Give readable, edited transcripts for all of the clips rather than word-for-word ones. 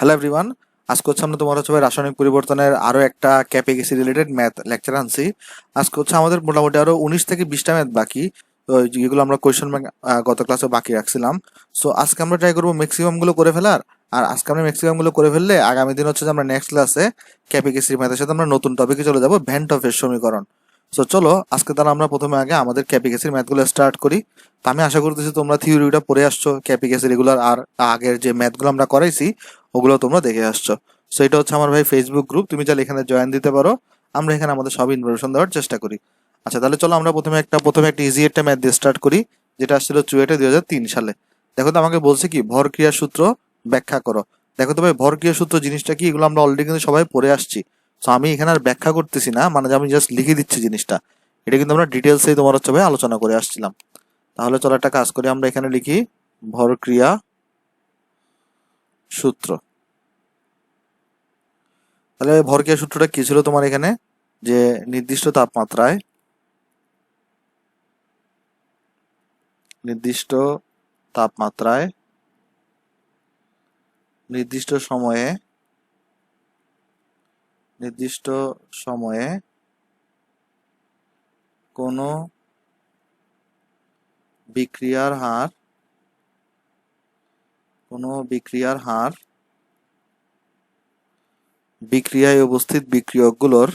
Hello everyone, আজকে হচ্ছে আমরা তোমার হচ্ছে রাসায়নিক পরিবর্তনের আরো একটা ক্যাপিগেসি রিলেটেড ম্যাথ লেকচার আনছি। আজকে হচ্ছে আমাদের মোটামুটি আরো 19 থেকে 20টা ম্যাথ বাকি। তো যেগুলো আমরা কোয়েশ্চেন ব্যাংক গত ক্লাসে বাকি রাখছিলাম। সো আজকে আমরা ট্রাই করবো ম্যাক্সিমাম গুলো করে ফেলার। আর আজকে আমরা ম্যাক্সিমাম গুলো করে ফেললে আগামী দিন হচ্ছে যে আমরা নেক্সট ক্লাসে ক্যাপিগেসির ম্যাথের সাথে আমরা নতুন টপিকে চলে যাবো, ভ্যান টফের সমীকরণ। সো চলো আজকে তাহলে আমরা প্রথমে আগে আমাদের ক্যাপিগেসির ম্যাথগুলো স্টার্ট করি। তো আমি আশা করতেছি তোমরা থিওরিটা পড়ে আসছো ক্যাপিগেসি রেগুলার, আর আগের যে ম্যাথগুলো আমরা করাইছি ওগুলো তোমরা দেখে আসছো। সো এটা হচ্ছে আমার ভাই ফেসবুক গ্রুপ, তুমি চাইলে এখানে জয়েন দিতে পারো। আমরা এখানে আমাদের সব ইনফরমেশন দেওয়ার চেষ্টা করি। আচ্ছা তাহলে চলো আমরা প্রথমে একটা ইজি একটা ম্যাথ দিয়ে স্টার্ট করি, যেটা আসছিল চুয়েটে 2003 সালে। দেখো তো আমাকে বলছে কি ভর ক্রিয়া সূত্র ব্যাখ্যা করো। দেখো তো ভাই ভর ক্রিয়া সূত্র জিনিসটা কি, এগুলো আমরা অলরেডি কিন্তু সবাই পড়ে আসছি। তো আমি এখানে আর ব্যাখ্যা করতেছি না, মানে যে আমি জাস্ট লিখে দিচ্ছি জিনিসটা। এটা কিন্তু আমরা ডিটেলসে তোমার হচ্ছে ভাই আলোচনা করে আসছিলাম। তাহলে চলো একটা কাজ করি, আমরা এখানে লিখি ভর ক্রিয়া সূত্র। তাহলে ভরক্রিয়া সূত্রটা কি ছিল তোমার এখানে, যে নির্দিষ্ট তাপমাত্রায় নির্দিষ্ট তাপমাত্রায় নির্দিষ্ট সময়ে নির্দিষ্ট সময়ে কোনো বিক্রিয়ার হার বিক্রিয়ায় উপস্থিত বিক্রিয়কগুলোর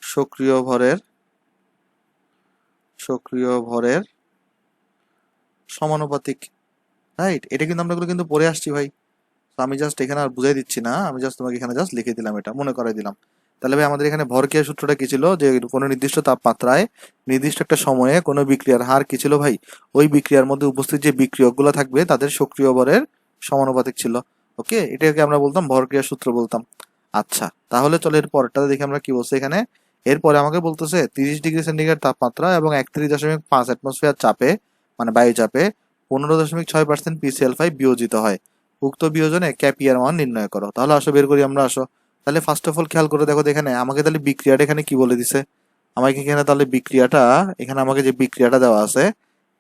সক্রিয় ভরের সমানুপাতিক। রাইট, এটা কিন্তু আমরা এগুলো কিন্তু পড়ে আসছি ভাই। তো আমি জাস্ট এখানে আর বুঝাই দিচ্ছি না, আমি জাস্ট তোমাকে এখানে জাস্ট লিখে দিলাম, এটা মনে করাই দিলাম। তাহলে ভাই আমাদের এখানে ভরক্রিয়া সূত্রটা কি ছিল, যে কোনো নির্দিষ্ট তাপমাত্রায় নির্দিষ্ট একটা সময়ে কোনো বিক্রিয়ার হার কি ছিল ভাই, ওই বিক্রিয়ার মধ্যে উপস্থিত যে বিক্রিয়কগুলো থাকবে তাদের সক্রিয় ভরের সমানুপাতিক ছিল। ওকে, এটাকে আমরা বলতাম ভরক্রিয়া সূত্র বলতাম। আচ্ছা তাহলে চলো এর পরেরটাতে দেখি আমরা কি বলছি এখানে। এরপরে আমাকে বলতেছে 30 ডিগ্রি সেন্টিগ্রেড তাপমাত্রা এবং 31.5 অ্যাটমসফিয়ার চাপে, মানে বায়ু চাপে 15.6% PCl5 বিয়োজিত হয়। উক্ত বিয়োজনে ক্যাপিয়ার মান নির্ণয় করো। তাহলে আসো বের করি আমরা, আসো। তাহলে ফার্স্ট অফ অল খেয়াল করে দেখো তো এখানে আমাকে তাহলে বিক্রিয়াটা এখানে কি বলে দিছে। আমাকে এখানে তাহলে বিক্রিয়াটা, এখানে আমাকে যে বিক্রিয়াটা দেওয়া আছে,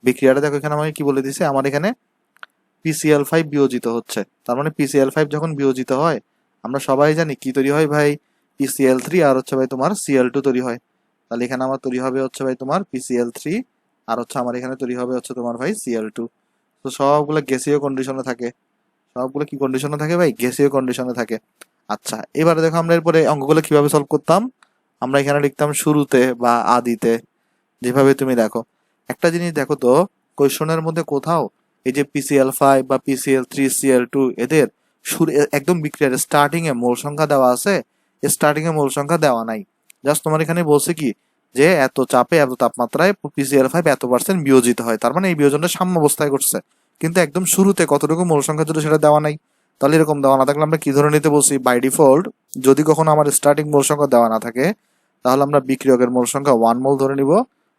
বিক্রিয়াটা দেখো এখানে আমাকে কি বলে দিছে, আমার এখানে PCl5 বিয়োজিত হচ্ছে। তার মানে PCl5 যখন বিয়োজিত হয় আমরা সবাই জানি কি তৈরি হয় ভাই, PCl3 আর হচ্ছে ভাই তোমার Cl2 তৈরি হয়। তাহলে এখানে আমার তৈরি হবে হচ্ছে ভাই তোমার PCl3, আর হচ্ছে আমার এখানে তৈরি হবে হচ্ছে তোমার ভাই Cl2। তো সবগুলো গ্যাসীয় কন্ডিশনে থাকে। সবগুলো কি কন্ডিশনে থাকে ভাই, গ্যাসীয় কন্ডিশনে থাকে। আচ্ছা এবারে দেখো আমরা এরপরে অঙ্কগুলো কিভাবে সলভ করতাম। আমরা এখানে লিখতাম শুরুতে বা আদিতে, যেভাবে তুমি দেখো। একটা জিনিস দেখো তো, কোয়েশনের মধ্যে কোথাও এই যে PCl5 বা PCl3 Cl2 এদের একদম বিক্রিয়ার স্টার্টিং এ মোল সংখ্যা দেওয়া আছে, স্টার্টিং এ মোল সংখ্যা দেওয়া নাই। জাস্ট তোমার এখানে বলছে কি, যে এত চাপে এত তাপমাত্রায় PCl5 এত% বিয়োজিত হয়, তার মানে এই বিয়োজনটা সাম্যাবস্থায় ঘটছে। কিন্তু একদম শুরুতে কতটুকু মোল সংখ্যা ছিল সেটা দেওয়া নাই। তাহলে এরকম দেওয়া না থাকলে আমরা কি ধরে নিতে বলছি, বাই ডিফল্ট যদি কখনো আমার স্টার্টিং মোল সংখ্যা দেওয়া না থাকে তাহলে আমরা বিক্রিয়কের মোল সংখ্যা 1 মোল ধরে নিব,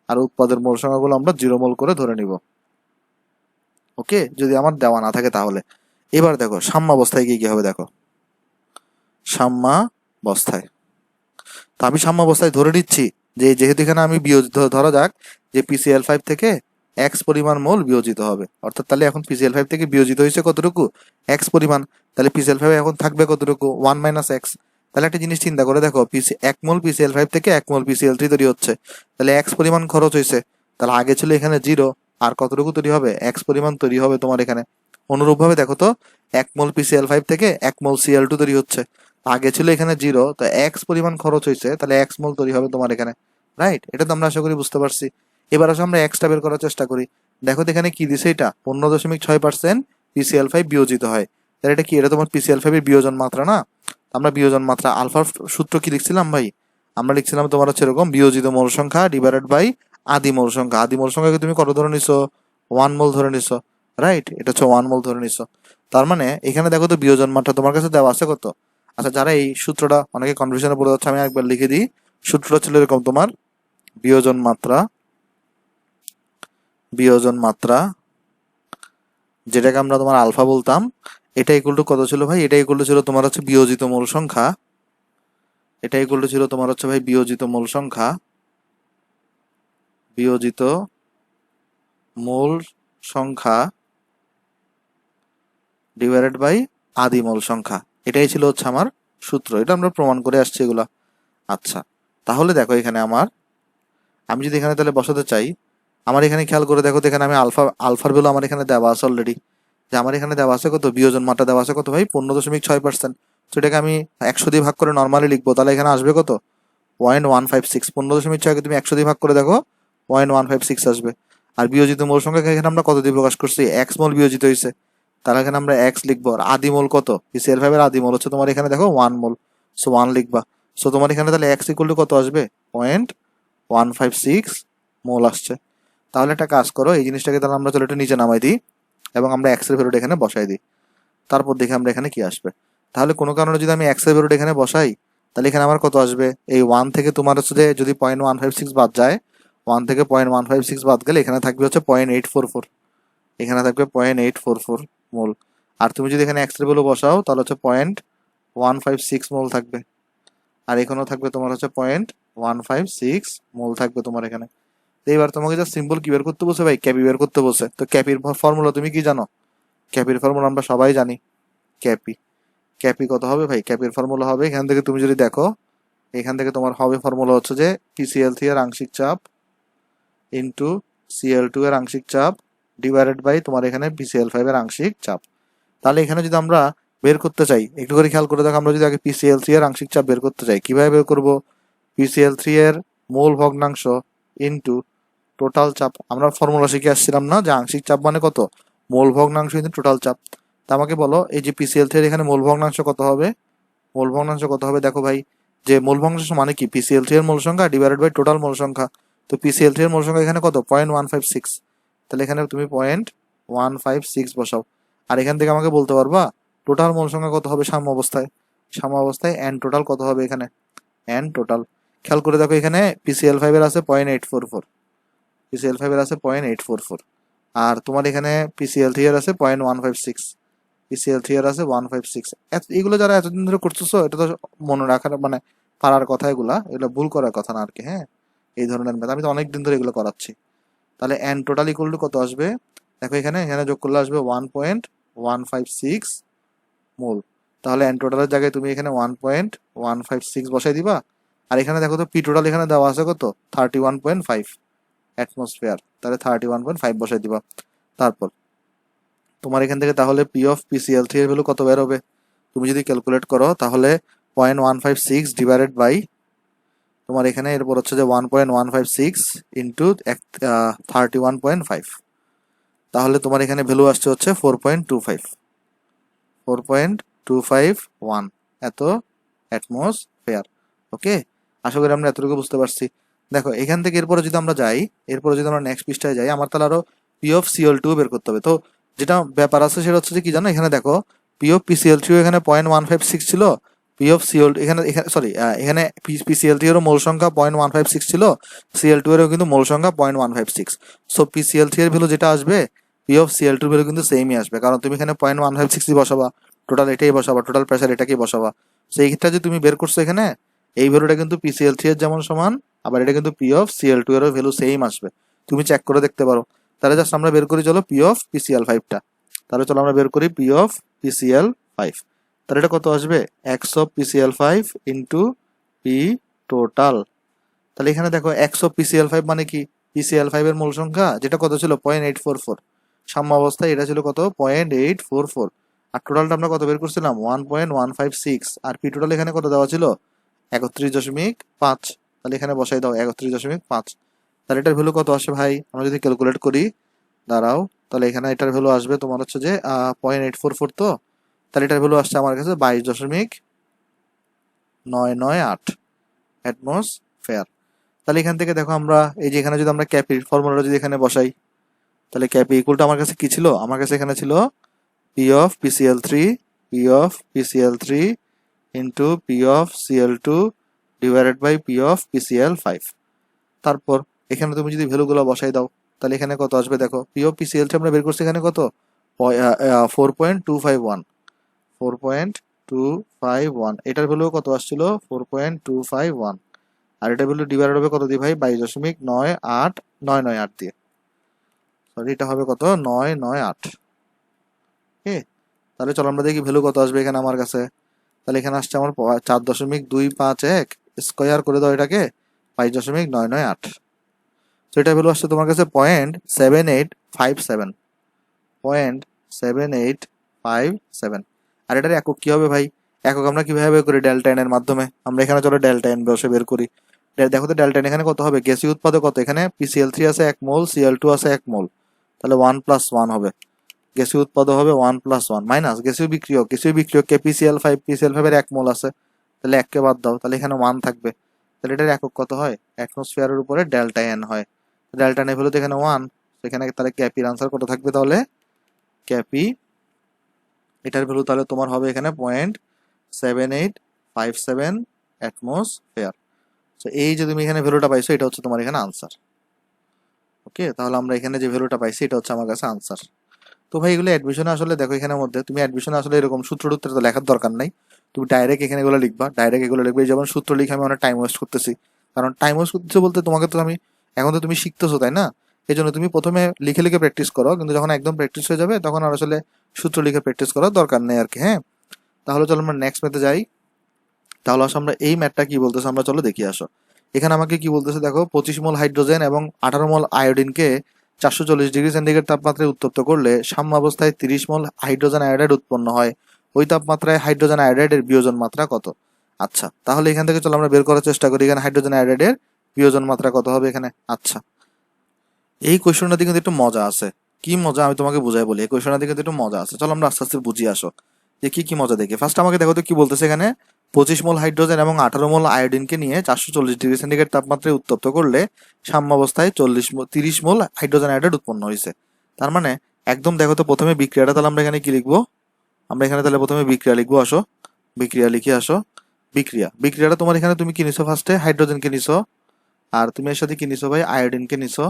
আর উৎপাদের মোল সংখ্যাগুলো আমরা 0 মোল করে ধরে নিব। ওকে, যদি আমার দেওয়া না থাকে তাহলে। এবার দেখো সাম্যাবস্থায় গিয়ে কি হবে, দেখো সাম্যাবস্থায়। তো আমি সাম্যাবস্থায় ধরে নিচ্ছি যে যেহেতু এখানে আমি বিয়োজিত, ধরা যাক যে PCl5 থেকে এক্স পরিমাণ মোল বিয়োজিত হবে, অর্থাৎ তাহলে এখন PCl5 থেকে বিয়োজিত হয়েছে কতটুকু, এক্স পরিমাণ। তাহলে PCl5 এখন থাকবে কতটুকু, 1 মাইনাস এক্স। তাহলে একটা জিনিস চিন্তা করে দেখো, 1 মোল PCl5 থেকে 1 মোল PCl3 তৈরি হচ্ছে, তাহলে এক্স পরিমাণ খরচ হয়েছে। তাহলে আগে ছিল এখানে 0, আর কতটুকু তৈরি হবে, এক্স পরিমাণ তৈরি হবে তোমার এখানে। অনুরূপভাবে দেখো তো 1 মোল PCl5 থেকে 1 মোল Cl2 তৈরি হচ্ছে, আগে ছিল এখানে 0, তো এক্স পরিমাণ খরচ হয়েছে, তাহলে এক্স মোল তৈরি হবে তোমার এখানে। রাইট, এটা তো আমরা আশা করি বুঝতে পারছি। এবার আসলে আমরা এক্সটা বের করার চেষ্টা করি। দেখো তো এখানে কি দিছে, এটা 15.6% PCl5 বিয়োজিত হয়। তাহলে এটা কি, এটা তোমার PCl5 এর বিয়োজন মাত্রা না। আমরা বিয়োজন মাত্রা আলফার সূত্র কি লিখছিলাম ভাই, আমরা লিখছিলাম তোমার হচ্ছে এরকম, বিয়োজিত মোল সংখ্যা ডিভাইডেড বাই আদি মোল সংখ্যা। আদি মোল সংখ্যাকে তুমি কত ধরে নিছো, 1 মোল ধরে নিছো। রাইট, এটা হচ্ছে 1 মোল ধরে নিছো। তার মানে এখানে দেখো তো বিয়োজন মাত্রা তোমার কাছে দেওয়া আছে কত। আচ্ছা যারা এই সূত্রটা অনেকে কনফিউশনে পড়ে যাচ্ছে, আমি একবার লিখে দিই। সূত্রটা ছিল এরকম তোমার, বিয়োজন মাত্রা যেটাকে আমরা তোমার আলফা বলতাম, এটা ইকুয়াল টু কত ছিল ভাই? এটা ইকুয়াল টু ছিল তোমার হচ্ছে বিয়োজিত মোল সংখ্যা। এটা ইকুয়াল টু ছিল তোমার হচ্ছে ভাই বিয়োজিত মোল সংখ্যা, বিয়োজিত মোল সংখ্যা ডিভাইডেড বাই আদি মোল সংখ্যা। এটাই ছিল হচ্ছে আমার সূত্র। এটা আমরা প্রমাণ করে আসছি এগুলা। আচ্ছা, তাহলে দেখো এখানে আমি যদি এখানে তাহলে বসাতে চাই, আমার এখানে খেয়াল করে দেখো তো, এখানে আমি আলফার ভ্যালু আমার এখানে দেওয়া আছে অলরেডি। যে আমার এখানে দেওয়া আছে কত, বিয়োজন মানটা দেওয়া আছে কত ভাই, 15.6%। তো এটাকে আমি 100 দিয়ে ভাগ করে নর্মালি লিখবো, তাহলে এখানে আসবে কত, 0.156। 15.6কে তুমি 100 দিয়ে ভাগ করে দেখো, 0.156 আসবে। আর বিয়োজিত মোল সংখ্যাকে এখানে আমরা কত দিয়ে প্রকাশ করছি, এক্স মোল বিয়োজিত হয়েছে, তাহলে এখানে আমরা এক্স লিখবো। আর আদি মোল কত, পিসিএল ফাইভের আদি মোল হচ্ছে তোমার এখানে দেখো 1 মোল, সো 1 লিখবা। সো তোমার এখানে তাহলে এক্স ইকুয়াল টু কত আসবে, 0.156 মোল আসছে। তাহলে একটা কাজ করো, এই জিনিসটাকে তাহলে আমরা চলো একটু নিচে নামাই দিই এবং আমরা এক্স এর ভ্যালুটা এখানে বসাই দিই, তারপর দেখি আমরা এখানে কি আসবে। তাহলে কোনো কারণে যদি আমি এক্স এর ভ্যালুটা এখানে বসাই, তাহলে এখানে আমার কত আসবে, এই 1 থেকে তোমার হচ্ছে যে যদি 0.156 বাদ যায়, 1 থেকে 0.156 বাদ গেলে এখানে থাকবে হচ্ছে 0.844, এখানে থাকবে 0.844 মোল। আর তুমি যদি এখানে এক্স এর ভ্যালু বসাও তাহলে হচ্ছে 0.156 মোল থাকবে। আর এখানেও থাকবে তোমার হচ্ছে 0.156 মোল থাকবে তোমার এখানে। তো এবার তোমাকে যা সিম্বল কি বের করতে বসে ভাই, ক্যাপি বের করতে বসে। তো ক্যাপির ফর্মুলা তুমি কি জানো? ক্যাপির ফর্মুলা আমরা সবাই জানি। ক্যাপি ক্যাপি কত হবে ভাই, ক্যাপির ফর্মুলা হবে, এখান থেকে তুমি যদি দেখো, এখান থেকে তোমার হবে ফর্মুলা হচ্ছে যে পিসিএল3 এর আংশিক চাপ ইন্টু সিএল2 এর আংশিক চাপ ডিভাইডেড বাই তোমার এখানে পিসিএল5 এর আংশিক চাপ। তাহলে এখানে যদি আমরা বের করতে চাই, একটু করে খেয়াল করে দেখো, আমরা যদি আগে পিসিএল3 এর আংশিক চাপ বের করতে চাই, কিভাবে বের করব, পিসিএল3 এর মূল ভগ্নাংশ ইন্টু টোটাল চাপ। আমরা ফর্মুলা শিখে আসছিলাম না যে আংশিক চাপ মানে কত, মোল ভগ্নাংশ ইন্টু টোটাল চাপ। তা আমাকে বলো, এই যে পিসিএল3 এর এখানে মোল ভগ্নাংশ কত হবে, মোল ভগ্নাংশ কত হবে দেখো ভাই, যে মোল ভগ্নাংশ মানে কি, পিসিএল3 এর মোল সংখ্যা ডিভাইডেড বাই টোটাল মোল সংখ্যা। তো পিসিএল3 এর মোল সংখ্যা এখানে কত, 0.156, তাহলে এখানে তুমি 0.156 বসাও। আর এখান থেকে আমাকে বলতে পারবা টোটাল মোল সংখ্যা কত হবে সাম্য অবস্থায়, সাম্য অবস্থায় এন টোটাল কত হবে এখানে, এন টোটাল। খেয়াল করে দেখো, এখানে পিসিএল5 এর আছে 0.844, পিসিএল5 এর আছে 0.844, আর তোমার এখানে পিসিএল3 এর আছে 0.156, পিসিএল3 এর আছে 156। এগুলো যারা এতদিন ধরে করতেছো, এটা তো মনে রাখার মানে পারার কথা, এগুলো ভুল করার কথা না আর কি। হ্যাঁ, এই ধরনের ম্যাথ আমি তো অনেকদিন ধরে এগুলো করাচ্ছি। তাহলে এন টোটাল ইকুয়াল টু কত আসবে, দেখো এখানে এখানে যোগ করলে আসবে 1.156 মোল। তাহলে এন টোটালের জায়গায় তুমি এখানে 1.156 বসাই দিবা। আর এখানে দেখো তো পি টোটাল এখানে দেওয়া আছে কত, 31.5 অ্যাটমসফিয়ার, তাহলে 31.5 বসাই দিবা। তারপর তোমার এখান থেকে তাহলে পি অফ পিসিএল3 এর ভ্যালু কত বের হবে, তুমি যদি ক্যালকুলেট করো তাহলে 0.156 ডিভাইডেড বাই তোমার এখানে এরপর হচ্ছে যে 1.156 ইন্টু 31.5, তাহলে তোমার এখানে ভ্যালু আসছে হচ্ছে 4.25, 4.251 এত অ্যাটমসফিয়ার। ওকে, আশা করি আমরা এতটুকু বুঝতে পারছি। দেখো এখান থেকে এরপরে যদি আমরা যাই, এরপরে যদি আমরা নেক্সট পৃষ্ঠায় যাই, আমার তাহলে আরো পি অফ সিএল2 বের করতে হবে। তো যেটা ব্যাপার আছে সেটা হচ্ছে যে কি জানো, এখানে দেখো পি অফ পিসিএল3 এখানে 0.156 ছিল, পি অফ সিএল এখানে এখানে সরি এখানে পিসিএল3 এরও মূল সংখ্যা 0.156 ছিল, সিএল2 এরও কিন্তু মূল সংখ্যা 0.156। সো পিসিএল3 এর ভ্যালু যেটা আসবে, পি অফ সিএল2 এর ভ্যালু কিন্তু সেমই আসবে, কারণ তুমি এখানে 0.156 বসাবা, টোটাল এটাই বসাবা, টোটাল প্রেসার এটাকেই বসাবা। সো এই ক্ষেত্রে যে তুমি বের করছো এখানে, এই ভ্যালুটা কিন্তু পিসিএল3 এর যেমন সমান, আবার এটা কিন্তু পি অফ সিএল2 এরও ভ্যালু সেম আসবে, তুমি চেক করে দেখতে পারো। তাহলে জাস্ট আমরা বের করি চলো পি অফ পিসিএল5টা। তাহলে চলো আমরা বের করি পি অফ পিসিএল5। তাহলে এটা কত আসবে, এক্স অফ পিসিএল5 ইন্টু পি টোটাল। তাহলে এখানে দেখো এক্স অফ পিসিএল5 মানে কি, পিসিএল5 এর মূল সংখ্যা যেটা কত ছিল 0.844, সাম্য অবস্থায় এটা ছিল কত 0.844, আর টোটালটা আমরা কত বের করছিলাম 1.156, আর পি টোটাল এখানে কত দেওয়া ছিল 31.5। তাহলে এখানে বসাই দাও 31.5। তাহলে এটার ভ্যালু কত আসে ভাই, আমরা যদি ক্যালকুলেট করি, দাঁড়াও, তাহলে এখানে এটার ভ্যালু আসবে তোমার হচ্ছে যে 0.844, তো তাহলে এটার ভ্যালু আসছে আমার কাছে 22.998 অ্যাটমসফিয়ার। তাহলে এখান থেকে দেখো আমরা এই যে এখানে যদি আমরা ক্যাপির ফর্মুলাটা যদি এখানে বসাই, তাহলে ক্যাপি ইকুয়ালটা আমার কাছে কি ছিল, আমার কাছে এখানে ছিল পি অফ পিসিএল3, পি অফ পিসিএল3 ইন্টু পি অফ সিএল2 ডিভাইডেড বাই পি অফ পিসিএল5। তারপর এখানে তুমি যদি ভ্যালুগুলো বসাই দাও, তাহলে এখানে কত আসবে দেখো, পি অফ পিসিএল3 আমরা বের করছি এখানে কত 4.251, 4.251, এটার ভ্যালু কত আসছিল 4.251, আর এটা ভ্যালু ডিভাইডেড হবে কত দিয়ে ভাই 22.98998 দিয়ে, সরি এটা হবে কত 998। ওকে, তাহলে চলো আমরা দেখি ভ্যালু কত আসবে এখানে আমার কাছে। তাহলে এখানে আসছে আমার 4.251, স্কোয়ার করে দাও এটাকে 22.998। তো এটা ভ্যালু আসছে তোমার কাছে 0.7857, 0.7857। আর এটার একক কি হবে ভাই? একক আমরা কিভাবে বের করি? ডেল্টা এন এর মাধ্যমে। আমরা এখানে চলো ডেল্টা এন বসে বের করি। দেখো তো ডেল্টা এন এখানে কত হবে? গ্যাসীয় উৎপাদক কত? এখানে PCl3 আছে 1 মোল, Cl2 আছে 1 মোল, তাহলে 1+1 হবে। গ্যাসীয় উৎপাদক হবে 1+1 মাইনাস গ্যাসীয় বিক্রিয়ক, গ্যাসীয় বিক্রিয়ককে PCl5, PCl5 এর 1 মোল আছে, তাহলে 1 কে বাদ দাও, তাহলে এখানে 1 থাকবে। তাহলে এটার একক কত হয়? অ্যাটমসফিয়ারের উপরে ডেল্টা এন হয়। ডেল্টা এন এর ভ্যালু তো এখানে 1, সেখানে তাহলে ক্যাপির আনসার কত থাকবে? তাহলে ক্যাপি এটার ভ্যালু তাহলে তোমার হবে এখানে 0.7857 অ্যাটমসফিয়ার। তো এই যে তুমি এখানে ভ্যালুটা পাইছো, এটা হচ্ছে তোমার এখানে আনসার। ওকে, তাহলে আমরা এখানে যে ভ্যালুটা পাইছি এটা হচ্ছে আমার কাছে আনসার। তো ভাই এগুলো অ্যাডমিশনে আসলে দেখো, এখানের মধ্যে তুমি অ্যাডমিশনে আসলে এরকম সূত্র টুত্র তো লেখার দরকার নাই, তুমি ডাইরেক্ট এখানে এগুলো লিখবা, ডাইরেক্ট এগুলো লিখবে। যেমন সূত্র লিখে আমি অনেক টাইম ওয়েস্ট করতেছি, কারণ টাইম ওয়েস্ট করতেছি বলতে তোমাকে তো আমি, এখন তো তুমি শিখতেছো তাই না, এই জন্য তুমি প্রথমে লিখে লিখে প্র্যাকটিস করো, কিন্তু যখন একদম প্র্যাকটিস হয়ে যাবে তখন আর আসলে সূত্র লিখে প্র্যাকটিস করার দরকার নেই আর কি। হ্যাঁ, তাহলে চলো আমরা নেক্সট ম্যাথে যাই। তাহলে আসো আমরা এই ম্যাথটা কি বলতেছে আমরা চলো দেখি আসো। এখানে আমাকে কি বলতেছে দেখো, 25 মোল হাইড্রোজেন এবং 18 মোল আয়োডিনকে 440 ডিগ্রি সেন্টিগ্রেড তাপমাত্রায় উত্তপ্ত করলে সাম্য অবস্থায় 30 মোল হাইড্রোজেন আয়োডাইড উৎপন্ন হয়। ওই তাপমাত্রায় হাইড্রোজেন আয়োডাইডের বিয়োজন মাত্রা কত? আচ্ছা, তাহলে এখান থেকে চলো আমরা বের করার চেষ্টা করি এখানে হাইড্রোজেন আয়োডাইডের বিয়োজন মাত্রা কত হবে এখানে। আচ্ছা, এই কোয়েশ্চনটা কিন্তু একটু মজা আছে। কি মজা আমি তোমাকে বুঝাই বলি, এই কোয়েশ্চনটা কিন্তু একটু মজা আছে। চলো আমরা আস্তে আস্তে বুঝিয়ে আসো যে কি কি মজা দেখি। ফার্স্ট আমাকে দেখো তো কি বলতেছে এখানে, 25 মোল হাইড্রোজেন এবং 18 মোল আয়োডিনকে নিয়ে 440 ডিগ্রি সেন্টিগ্রেড তাপমাত্রায় উত্তপ্ত করলে সাম্য অবস্থায় 30 মোল হাইড্রোজেন আয়োডাইড উৎপন্ন হয়েছে। তার মানে একদম দেখো তো প্রথমে বিক্রিয়াটা, তাহলে আমরা এখানে কি লিখবো? আমরা এখানে তাহলে প্রথমে বিক্রিয়া লিখবো। আসো বিক্রিয়া লিখে আসো। বিক্রিয়াটা তোমার এখানে তুমি কি নিছো? ফার্স্টে হাইড্রোজেনকে নিছো, আর তুমি এর সাথে কি নিছো ভাই? আয়োডিনকে নিছো।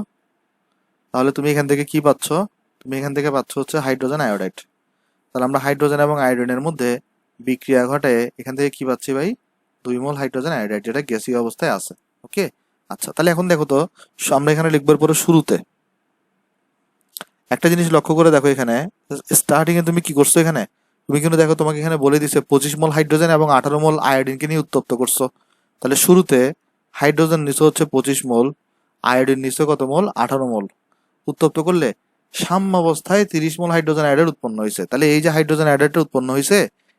তাহলে তুমি এখান থেকে কি পাচ্ছ? তুমি এখান থেকে পাচ্ছ হচ্ছে হাইড্রোজেন আয়োডাইড। তাহলে আমরা হাইড্রোজেন এবং আয়োডিনের মধ্যে বিক্রিয়া ঘটে এখান থেকে কি পাচ্ছি ভাই? 2 মোল হাইড্রোজেন আয়োডাইড, যেটা গ্যাসীয় অবস্থায় আছে। ওকে, আচ্ছা তাহলে এখন দেখো তো, আমরা এখানে লিখবার পরে শুরুতে একটা জিনিস লক্ষ্য করে দেখো, এখানে স্টার্টিং এ তুমি কি করছো? এখানে তুমি কিন্তু দেখো তোমাকে এখানে বলে দিছে 25 মোল হাইড্রোজেন এবং 18 মোল আয়োডিনকে নিয়ে উত্তপ্ত করছো। তাহলে শুরুতে হাইড্রোজেন নিছো হচ্ছে 25 মোল, আয়োডিন নিছো কত মোল? 18 মোল। উত্তপ্ত করলে সাম্য অবস্থায় 30 মোল হাইড্রোজেন আয়োডাইড উৎপন্ন হয়েছে। তাহলে এই যে হাইড্রোজেন আয়োডাইডটা উৎপন্ন হয়েছে,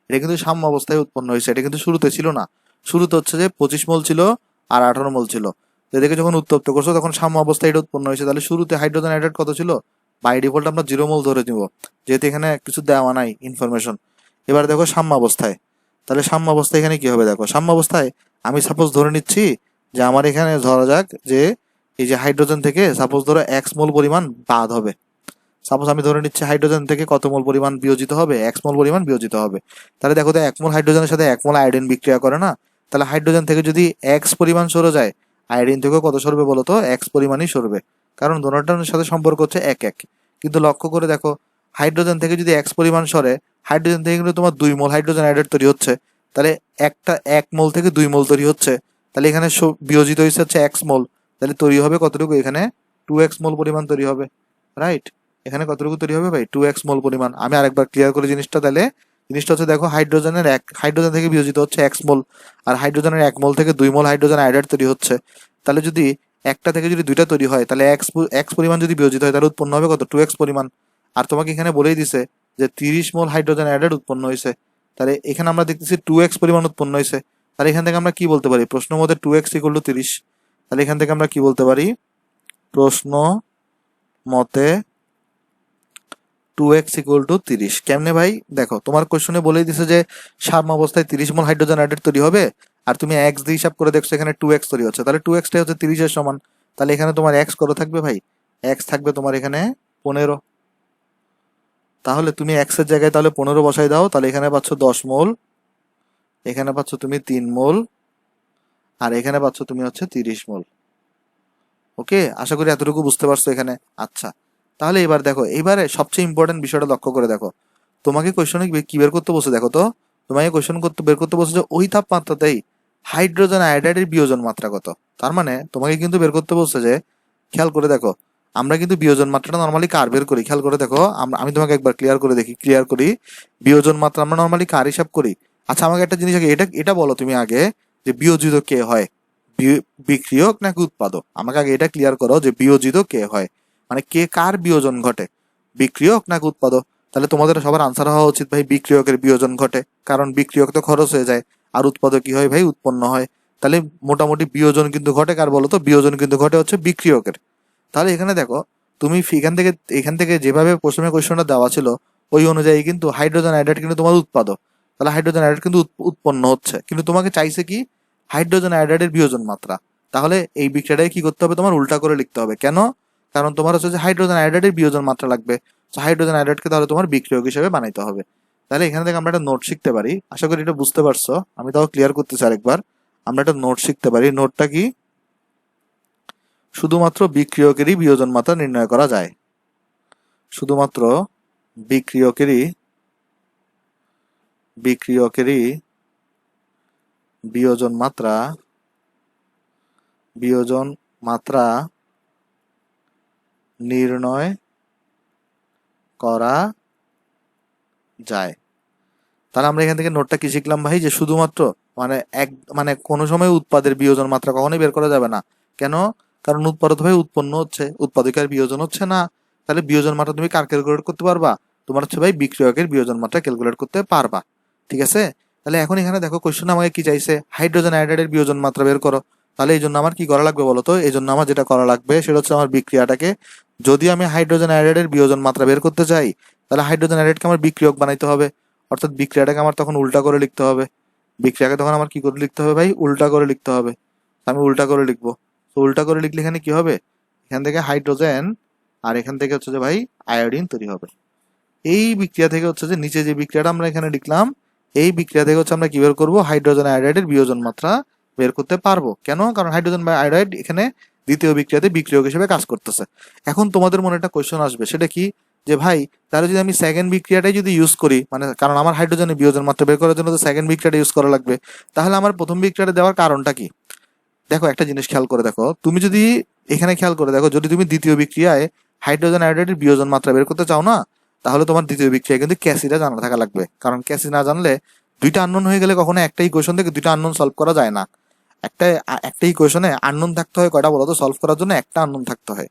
এটা কিন্তু সাম্য অবস্থায় উৎপন্ন হয়েছে, এটা কিন্তু শুরুতে ছিল না। শুরুতে হচ্ছে যে 25 মোল ছিল আর 18 মোল ছিল, এদেরকে যখন উত্তপ্ত করছো তখন সাম্য অবস্থায় এটা উৎপন্ন হয়েছে। তাহলে শুরুতে হাইড্রোজেন আয়োডাইড কত ছিল? বাই ডিফল্ট আমরা 0 মোল ধরে নিব, যেহেতু এখানে কিছু দেওয়া নাই ইনফরমেশন। এবার দেখো সাম্য অবস্থায়, তাহলে সাম্য অবস্থায় এখানে কি হবে দেখো। সাম্য অবস্থায় আমি সাপোজ ধরে নিচ্ছি যে আমার এখানে ধরা যাক যে এই যে হাইড্রোজেন থেকে সাপোজ ধরো 1 মোল পরিমাণ বাদ হবে। সাপোজ আমি ধরে নিচ্ছি হাইড্রোজেন থেকে কত মোল পরিমাণ বিয়োজিত হবে? 1 মোল পরিমাণ বিয়োজিত হবে। তাহলে দেখো তো 1 মোল হাইড্রোজেনের সাথে 1 মোল আয়োডিন বিক্রিয়া করে না, তাহলে হাইড্রোজেন থেকে যদি x পরিমাণ সরে যায়, আয়োডিন থেকেও কত সরবে বলো তো? x পরিমাণই সরবে, কারণ দোনোটার সাথে সম্পর্ক হচ্ছে 1 1। কিন্তু লক্ষ্য করে দেখো, হাইড্রোজেন থেকে যদি x পরিমাণ সরে, হাইড্রোজেন থেকে কিন্তু তোমার 2 মোল হাইড্রোজেন আয়োডাইড তৈরি হচ্ছে। তাহলে একটা 1 মোল থেকে 2 মোল তৈরি হচ্ছে, তাহলে এখানে বিয়োজিত হয়েছে হচ্ছে x মোল, তাহলে তৈরি হবে কতটুকু? এখানে 2x মোল পরিমাণ তৈরি হবে। রাইট, এখানে কতটুকু তৈরি হবে ভাই? 2x মোল পরিমাণ। আমি আরেকবার ক্লিয়ার করে জিনিসটা, তাহলে জিনিসটা হচ্ছে দেখো, হাইড্রোজেন থেকে বিয়োজিত হচ্ছে x মোল, আর হাইড্রোজেনের 1 মোল থেকে 2 মোল হাইড্রোজেন আয়োডাইড তৈরি হচ্ছে। তাহলে যদি একটা থেকে যদি দুইটা তৈরি হয়, তাহলে x পরিমাণ যদি বিয়োজিত হয়, তাহলে উৎপন্ন হবে কত? 2x পরিমাণ। আর তোমাকে এখানে বলেই দিছে যে 30 মোল হাইড্রোজেন আয়োডাইড উৎপন্ন হয়েছে, তাহলে এখানে আমরা দেখতেছি 2x পরিমাণ উৎপন্ন হয়েছে। তাহলে এখান থেকে আমরা কি বলতে পারি? প্রশ্ন মধ্যে 2x = 30, তাহলে এখান থেকে আমরা কি বলতে পারি? প্রশ্ন মতে 2x = 30। কেমনে ভাই? দেখো তোমার কোশ্চনে বলেই দিছে যে সাম্য অবস্থায় 30 মোল হাইড্রোজেন আয়োডাইড তৈরি হবে, আর তুমি x দিয়ে হিসাব করে দেখছো এখানে 2x তৈরি হচ্ছে, তাহলে 2x টাই হচ্ছে 30 এর সমান। তাহলে এখানে তোমার x কত থাকবে ভাই? x থাকবে তোমার এখানে 15। তাহলে তুমি x এর জায়গায় তাহলে 15 বসাই দাও, তাহলে এখানে পাচ্ছ 10 মোল, এখানে পাচ্ছ তুমি 3 মোল, আর এখানে পাচ্ছ তুমি হচ্ছে 30 মোল। ওকে, আশা করি এতটুকু বুঝতে পারছো এখানে। আচ্ছা, তাহলে এবার দেখো, এবারে সবচেয়ে ইম্পর্টেন্ট বিষয়টা লক্ষ্য করে দেখো। তোমাকে কোয়েশ্চনে কি বের করতে বলছে দেখো তো, তোমাকে কোয়েশ্চন করতে বের করতে বলছে যে ওই তাপমাত্রাতেই হাইড্রোজেন আয়োডাইডের বিয়োজন মাত্রা কত। তার মানে তোমাকে কিন্তু বের করতে বলছে যে, খেয়াল করে দেখো, আমরা কিন্তু বিয়োজন মাত্রাটা নর্মালি কার বের করি, খেয়াল করে দেখো, আমি তোমাকে একবার ক্লিয়ার করি, বিয়োজন মাত্রা আমরা নর্মালি কার হিসাব করি। আচ্ছা আমাকে একটা জিনিস আগে এটা এটা বলো তুমি আগে, যে বিয়োজিত কে হয়, বিক্রিয়ক নাকি উৎপাদক? আমাকে আগে এটা ক্লিয়ার করো যে বিয়োজিত কে হয়, মানে কে কার বিয়োজন ঘটে, বিক্রিয়ক নাকি উৎপাদক? তাহলে তোমাদের সবার আনসার হওয়া উচিত ভাই বিক্রিয়কের বিয়োজন ঘটে, কারণ বিক্রিয়ক তো খরচ হয়ে যায়, আর উৎপাদক কি হয় ভাই, উৎপন্ন হয়। তাহলে মোটামুটি বিয়োজন কিন্তু ঘটে কার বলো তো, বিয়োজন কিন্তু ঘটে হচ্ছে বিক্রিয়কের। তাহলে এখানে দেখো, তুমি এখান থেকে যেভাবে প্রশ্নের কোয়েশ্চনটা দেওয়া ছিল ওই অনুযায়ী কিন্তু হাইড্রোজেন আয়োডাইড কিন্তু তোমার উৎপাদক, তাহলে হাইড্রোজেন আয়োডাইড কিন্তু উৎপন্ন হচ্ছে, কিন্তু তোমাকে চাইছে কি হাইড্রোজেন আয়োডাইডের বিয়োজন মাত্রা। তাহলে এই বিক্রিয়াটাকে কি করতে হবে, তোমার উল্টা করে লিখতে হবে। কেন? কারণ তোমার হচ্ছে যে হাইড্রোজেন আয়োডাইডের বিয়োজন মাত্রা লাগবে, তো হাইড্রোজেন আয়োডাইডকে তাহলে তোমার বিক্রিয়ক হিসেবে বানাইতে হবে। তাহলে এখান থেকে আমরা একটা নোট শিখতে পারি, আশা করি এটা বুঝতে পারছো, আমি তাও ক্লিয়ার করতেছি আরেকবার। আমরা একটা নোট শিখতে পারি, নোটটা কি, শুধুমাত্র বিক্রিয়কেরই বিয়োজন মাত্রা নির্ণয় করা যায়, শুধুমাত্র বিক্রিয়কেরই বিক্রিয়কেরই বিয়োজন মাত্রা বিয়োজন মাত্রা নির্ণয় করা যায়। তাহলে আমরা এখান থেকে নোটটা কি শিখলাম ভাই, যে শুধুমাত্র মানে মানে কোনো সময় উৎপাদের বিয়োজন মাত্রা কখনোই বের করা যাবে না। কেন? কারণ উৎপাদক ভাই উৎপন্ন হচ্ছে, উৎপাদকের বিয়োজন হচ্ছে না। তাহলে বিয়োজন মাত্রা তুমি কার ক্যালকুলেট করতে পারবা, তোমার হচ্ছে ভাই বিক্রিয়কের বিয়োজন মাত্রা ক্যালকুলেট করতে পারবা। ঠিক আছে? তাহলে এখন এখানে দেখো কোশ্চেন আমাকে কি চাইছে, হাইড্রোজেন আয়োডাইডের বিয়োজন মাত্রা বের করো। তাহলে এই জন্য আমার কি করা লাগবে বলতো, এই জন্য আমার যেটা করা লাগবে সেটা হচ্ছে আমার বিক্রিয়াটাকে, যদি আমি হাইড্রোজেন আয়োডাইডের বিয়োজন মাত্রা বের করতে চাই, তাহলে হাইড্রোজেন আয়োডাইডকে আমার বিক্রিয়ক বানাইতে হবে, অর্থাৎ বিক্রিয়াটাকে আমার তখন উল্টা করে লিখতে হবে। বিক্রিয়াকে তখন আমার কি করে লিখতে হবে ভাই, উল্টা করে লিখতে হবে। আমি উল্টা করে লিখবো, তো উল্টা করে লিখলে এখানে কি হবে, এখান থেকে হাইড্রোজেন আর এখান থেকে হচ্ছে যে ভাই আয়োডিন তৈরি হবে। এই বিক্রিয়া থেকে হচ্ছে যে নিচে যে বিক্রিয়াটা আমরা এখানে লিখলাম, এই বিক্রিয়া থেকে হচ্ছে আমরা কি বের করবো, হাইড্রোজেন আয়োডাইডের বিয়োজন মাত্রা বের করতে পারবো। কেন? কারণ হাইড্রোজেন বা আয়োডাইড এখানে দ্বিতীয় বিক্রিয়াতে বিক্রিয়ক হিসেবে কাজ করতেছে। এখন তোমাদের মনে একটা কোয়েশ্চন আসবে, সেটা কি, যে ভাই তাহলে যদি আমি সেকেন্ড বিক্রিয়াটাই যদি ইউজ করি, মানে কারণ আমার হাইড্রোজেনের বিয়োজন মাত্রা বের করার জন্য তো সেকেন্ড বিক্রিয়াটা ইউজ করা লাগবে, তাহলে আমার প্রথম বিক্রিয়াটা দেওয়ার কারণটা কি? দেখো একটা জিনিস খেয়াল করে দেখো, তুমি যদি এখানে খেয়াল করে দেখো, যদি তুমি দ্বিতীয় বিক্রিয়ায় হাইড্রোজেন আয়োডাইডের বিয়োজন মাত্রা বের করতে চাও না, তাহলে তোমার দ্বিতীয় বিক্রিয়ায় কিন্তু ক্যাসিটা জানা থাকা লাগবে। কারণ ক্যাসি না জানলে, দুইটা আননোন হয়ে গেলে কখনো একটা ইকুয়েশন থেকে দুইটা আননোন সলভ করা যায় না। একটা একটা ইকুয়েশনে আননোন থাকতে হয় কয়টা বলো তো, সলভ করার জন্য একটা আননোন থাকতে হয়।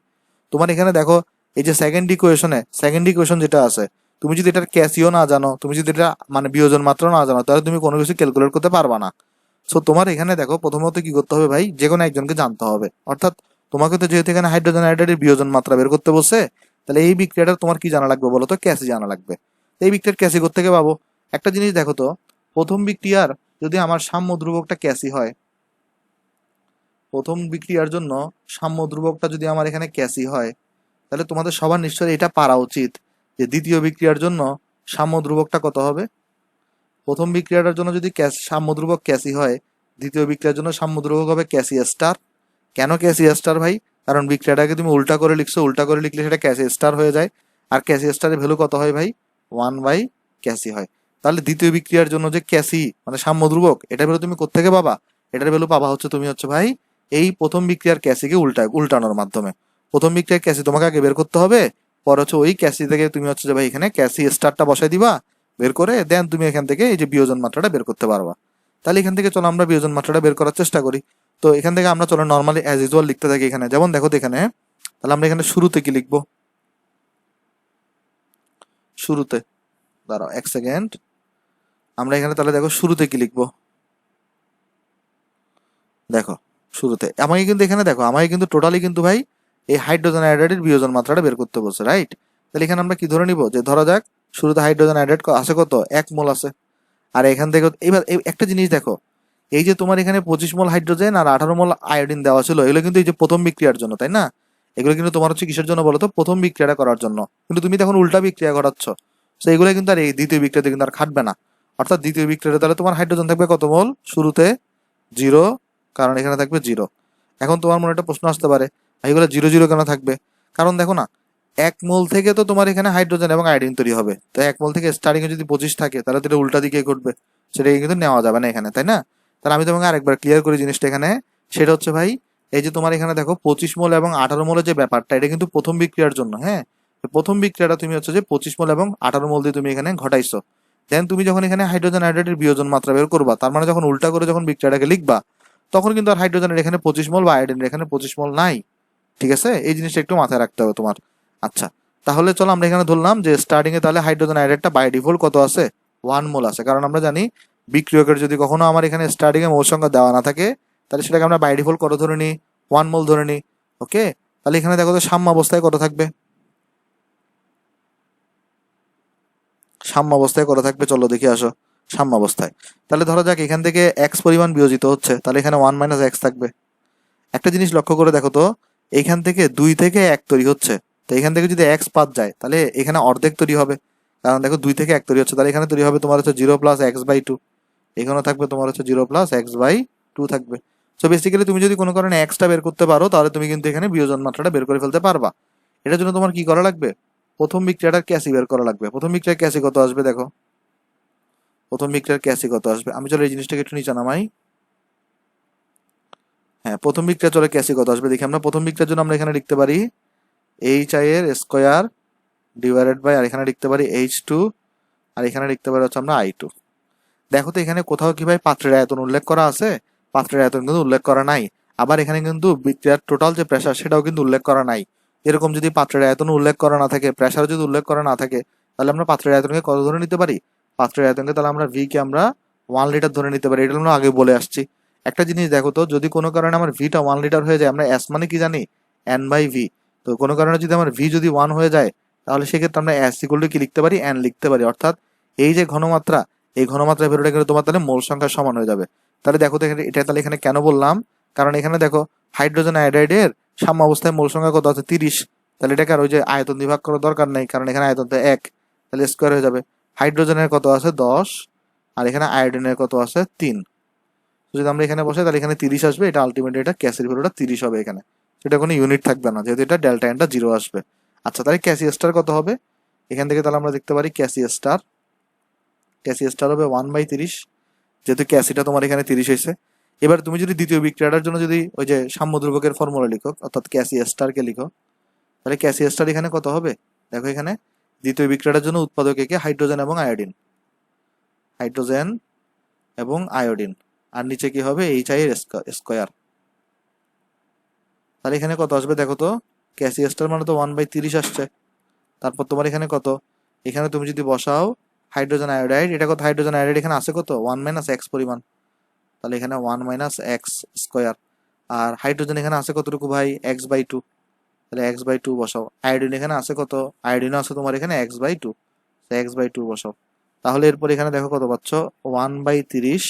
তোমার এখানে দেখো, এই যে সেকেন্ড ইকুয়েশন যেটা আছে, তুমি যদি এটার ক্যাসিও না জানো, তুমি যদি এটা মানে বিয়োজন মাত্রা না জানো, তাহলে তুমি কোনো কিছু ক্যালকুলেট করতে পারবা না। সো তোমার এখানে দেখো প্রথমত কি করতে হবে ভাই, যে কোনো একজনকে জানতে হবে। অর্থাৎ তোমাকে তো যেহেতু এখানে হাইড্রোজেন আয়োডাইডের বিয়োজন মাত্রা বের করতে বলছে, তাহলে এই বিক্রিয়াটা তোমার কি জানা লাগবে বলো তো, ক্যাসি জানা লাগবে। এই বিক্রিয়ার ক্যাসি থেকে পাবো, একটা জিনিস দেখো তো, প্রথম বিক্রিয়ার যদি আমার সাম্য ধ্রুবকটা ক্যাসি হয়, প্রথম বিক্রিয়ার জন্য সাম্য ধ্রুবকটা যদি আমার এখানে ক্যাসি হয়, তাহলে তোমাদের সবার নিশ্চয়ই এটা পারা উচিত যে দ্বিতীয় বিক্রিয়ার জন্য সাম্য ধ্রুবকটা কত হবে। প্রথম বিক্রিয়াটার জন্য যদি সাম্য ধ্রুবক ক্যাসি হয়, দ্বিতীয় বিক্রিয়ার জন্য সাম্য ধ্রুবক হবে ক্যাসি স্টার। কেন ক্যাসি স্টার ভাই? কারণ বিক্রিয়াটাকে তুমি উল্টা করে লিখছো, উল্টা করে লিখলে সেটা ক্যাসি স্টার হয়ে যায়, আর ক্যাসি স্টারের ভ্যালু কত হয় ভাই, 1/ক্যাসি হয়। তাহলে দ্বিতীয় বিক্রিয়ার জন্য যে ক্যাসি মানে সাম্য ধ্রুবক, এটার ভ্যালু তুমি কোত্থেকে পাবা, এটার ভ্যালু পাবা হচ্ছে তুমি হচ্ছে ভাই এই প্রথম বিক্রিয়ার ক্যাসিকে উল্টানোর মাধ্যমে। প্রথম বিক্রিয়ার ক্যাসি তোমাকে আগে বের করতে হবে, পর হচ্ছে ওই ক্যাসি থেকে তুমি হচ্ছে যে ভাই এখানে ক্যাসি স্টারটা বসাই দিবা, বের করে দেন তুমি এখান থেকে এই যে বিয়োজন মাত্রাটা বের করতে পারবা। তাহলে এখান থেকে চলো আমরা বিয়োজন মাত্রাটা বের করার চেষ্টা করি। তো এখান থেকে আমরা চলো নর্মালি অ্যাজ ইউজুয়াল লিখতে থাকি এখানে, যেমন দেখো তো এখানে, তাহলে আমরা এখানে শুরুতে কি লিখবো, শুরুতে, দাঁড়াও এক সেকেন্ড, আমরা এখানে তাহলে দেখো শুরুতে কি লিখবো, দেখো শুরুতে আমাকে কিন্তু এখানে দেখো আমাকে কিন্তু টোটালি কিন্তু ভাই এই হাইড্রোজেন আয়োডাইডের বিয়োজন মাত্রাটা বের করতে বলছে, রাইট? তাহলে এখানে আমরা কি ধরে নিব, যে ধরা যাক শুরুতে হাইড্রোজেন আয়োডাইড আছে কত, 1 মোল আছে। আর এখান থেকে এবার একটা জিনিস দেখো, এই যে তোমার এখানে 25 মোল হাইড্রোজেন আর 18 মোল আয়োডিন দেওয়া ছিল, এগুলো কিন্তু এই যে প্রথম বিক্রিয়ার জন্য, তাই না? এগুলো কিন্তু তোমার হচ্ছে কিসের জন্য বলো তো, প্রথম বিক্রিয়াটা করার জন্য। কিন্তু তুমি তখন উল্টা বিক্রিয়া ঘটাচ্ছ, তো এগুলো কিন্তু আর এই দ্বিতীয় বিক্রিয়াতে কিন্তু আর খাটবে না। অর্থাৎ দ্বিতীয় বিক্রিয়াতে তাহলে তোমার হাইড্রোজেন থাকবে কত মোল, শুরুতে 0, কারণ এখানে থাকবে 0। এখন তোমার মনে একটা প্রশ্ন আসতে পারে, এগুলো 0 0 কেন থাকবে? কারণ দেখো না, এক মোল থেকে তো তোমার এখানে হাইড্রোজেন এবং আয়োডিন তৈরি হবে, তো এক মোল থেকে স্টার্টিং এ যদি 25 থাকে তাহলে তো এটা উল্টা দিকে ঘটবে, সেটাকে কিন্তু নেওয়া যাবে না এখানে, তাই না? তাহলে আমি তোমাকে আরেকবার ক্লিয়ার করি জিনিসটা এখানে। সেটা হচ্ছে ভাই, এই যে তোমার এখানে দেখো 25 মোল এবং 18 মোলের যে ব্যাপারটা, এটা কিন্তু প্রথম বিক্রিয়ার জন্য, হ্যাঁ। তো প্রথম বিক্রিয়াটা তুমি হচ্ছে যে 25 মোল এবং 18 মোল দিয়ে তুমি এখানে ঘটাইছো। দেন তুমি যখন এখানে হাইড্রোজেন আয়োডাইডের বিয়োজন মাত্রা বের করবা, তার মানে যখন উল্টা করে যখন বিক্রিয়াটাকে লিখবা, তখন কিন্তু আর হাইড্রোজেনের এখানে 25 মোল বা আয়োডিনের এখানে 25 মোল নাই। ঠিক আছে, এই জিনিসটা একটু মাথায় রাখতে হবে তোমার। আচ্ছা, তাহলে চলো আমরা এখানে ধরলাম যে স্টার্টিং এ তাহলে হাইড্রোজেন আয়োডাইডটা বাই ডিফল্ট কত আছে, 1 মোল আছে, কারণ আমরা জানি বিক্রিয়কের যদি কখনো আমার এখানে স্টার্টিং এ মোল সংখ্যা দেওয়া না থাকে, তাহলে সেটাকে আমরা বাই ডিফল্ট কত ধরে নিই, 1 মোল ধরে নিই। ওকে, তাহলে এখানে দেখো তো সাম্য অবস্থায় কত থাকবে, সাম্য অবস্থায় কত থাকবে, চলো দেখি আসো। সাম্য অবস্থায় তাহলে ধরা যাক এখান থেকে এক্স পরিমাণ বিয়োজিত হচ্ছে, তাহলে এখানে 1 - x থাকবে। একটা জিনিস লক্ষ্য করে দেখো তো, এইখান থেকে 2 থেকে 1 তৈরি হচ্ছে, তো এখান থেকে যদি এক্স বাদ যায় তাহলে এখানে অর্ধেক তৈরি হবে, কারণ দেখো 2 থেকে 1 তৈরি হচ্ছে, তাহলে এখানে তৈরি হবে তোমার হচ্ছে 0 + x/2, এখানে থাকবে তোমার হচ্ছে 0 + x/2 থাকবে। সো বেসিক্যালি তুমি যদি কোনো কারণে এক্সটা বের করতে পারো, তাহলে তুমি কিন্তু এখানে বিয়োজন মাত্রাটা বের করে ফেলতে পারবা। এটার জন্য তোমার কি করা লাগবে, প্রথম বিক্রিয়াটার ক্যাসি বের করা লাগবে। প্রথম বিক্রিয়ার ক্যাসি কত আসবে দেখো, প্রথম বিক্রিয়ার ক্যাসি কত আসবে, আমি চলো এই জিনিসটাকে একটু নিচে নামাই। হ্যাঁ, প্রথম বিক্রিয়া চলে ক্যাসি কত আসবে দেখি আমরা। প্রথম বিক্রিয়ার জন্য আমরা এখানে লিখতে পারি HI এর স্কোয়ার ডিভাইডেড বাই, আর এখানে লিখতে পারি H2, আর এখানে লিখতে পারি হচ্ছে আমরা I2। দেখো তো এখানে কোথাও কি ভাই পাত্রের আয়তন উল্লেখ করা আছে? পাত্রের আয়তন কিন্তু উল্লেখ করা নাই। আবার এখানে কিন্তু বিক্রিয়ার টোটাল যে প্রেসার সেটাও কিন্তু উল্লেখ করা নাই। এরকম যদি পাত্রের আয়তন উল্লেখ করা না থাকে, প্রেসার যদি উল্লেখ করা না থাকে, তাহলে আমরা পাত্রের আয়তনকে কত ধরে নিতে পারি, পাত্রের আয়তনকে তাহলে আমরা ভি কে আমরা 1 লিটার ধরে নিতে পারি। এটা আমরা আগে বলে আসছি। একটা জিনিস দেখো তো, যদি কোনো কারণে আমার ভিটা 1 লিটার হয়ে যায়, আমরা এস মানে কি জানি, N/V। তো কোনো কারণে যদি আমার ভি যদি 1 হয়ে যায়, তাহলে সেক্ষেত্রে আমরা এস ইকুয়াল টু কি লিখতে পারি, N লিখতে পারি। অর্থাৎ এই যে ঘনমাত্রা, এই ঘনমাত্রার ভ্যালুটা কিন্তু তোমার তাহলে মোল সংখ্যার সমান হয়ে যাবে। তাহলে দেখো তো এখানে এটা তাহলে এখানে কেন বললাম, কারণ এখানে দেখো হাইড্রোজেন আয়োডাইডের সাম্য অবস্থায় মোল সংখ্যা কত আছে, 30। তাহলে এটাকে আর ওই যে আয়তন দিয়ে ভাগ করার দরকার নেই, কারণ এখানে আয়তন তো 1, তাহলে স্কোয়ার হয়ে যাবে। হাইড্রোজেনের কত আছে 10, আর এখানে আয়োডিনের কত আছে 3। যদি আমরা এখানে বসাই তাহলে এখানে 30 আসবে, এটা আলটিমেটলি এটা ক্যাসির ভ্যালুটা 30 হবে এখানে। সেটা কোনো ইউনিট থাকবে না, যেহেতু এটা ডেল্টা এনটা 0 আসবে। আচ্ছা, তাহলে ক্যাসি স্টার কত হবে, এখান থেকে তাহলে আমরা দেখতে পারি ক্যাসি স্টার, ক্যাসি স্টার হবে 1/30, যেহেতু ক্যাসিটা তোমার এখানে 30 হয়েছে। এবার তুমি যদি দ্বিতীয় বিক্রিয়াটার জন্য যদি ওই যে সাম্য ধ্রুবকের ফর্মুলা লিখো, অর্থাৎ ক্যাসি স্টারকে লিখো, তাহলে ক্যাসি স্টার এখানে কত হবে দেখো, এখানে দ্বিতীয় বিক্রিয়াটার জন্য উৎপাদক একে হাইড্রোজেন এবং আয়োডিন, হাইড্রোজেন এবং আয়োডিন, আর নিচে কি হবে HI এর স্কোয়ার। তাহলে এখানে কত আসবে দেখো তো, ক্যাসি স্টার মানে তো 1/30 আসছে। তারপর তোমার এখানে কত, এখানে তুমি যদি বসাও হাইড্রোজেন আয়োডাইড, এটা কত, হাইড্রোজেন আয়োডাইড এখানে আছে কত, 1 - x পরিমাণ, তাহলে এখানে 1 - x স্কোয়ার। আর হাইড্রোজেন এখানে আছে কতটুকু ভাই, x/2, তাহলে x/2 বসাও। আয়োডিন এখানে আছে কত, আয়োডিনও আছে তোমার এখানে x/2, x/2 বসাও। তাহলে এরপর এখানে দেখো কত পাচ্ছ, 1/30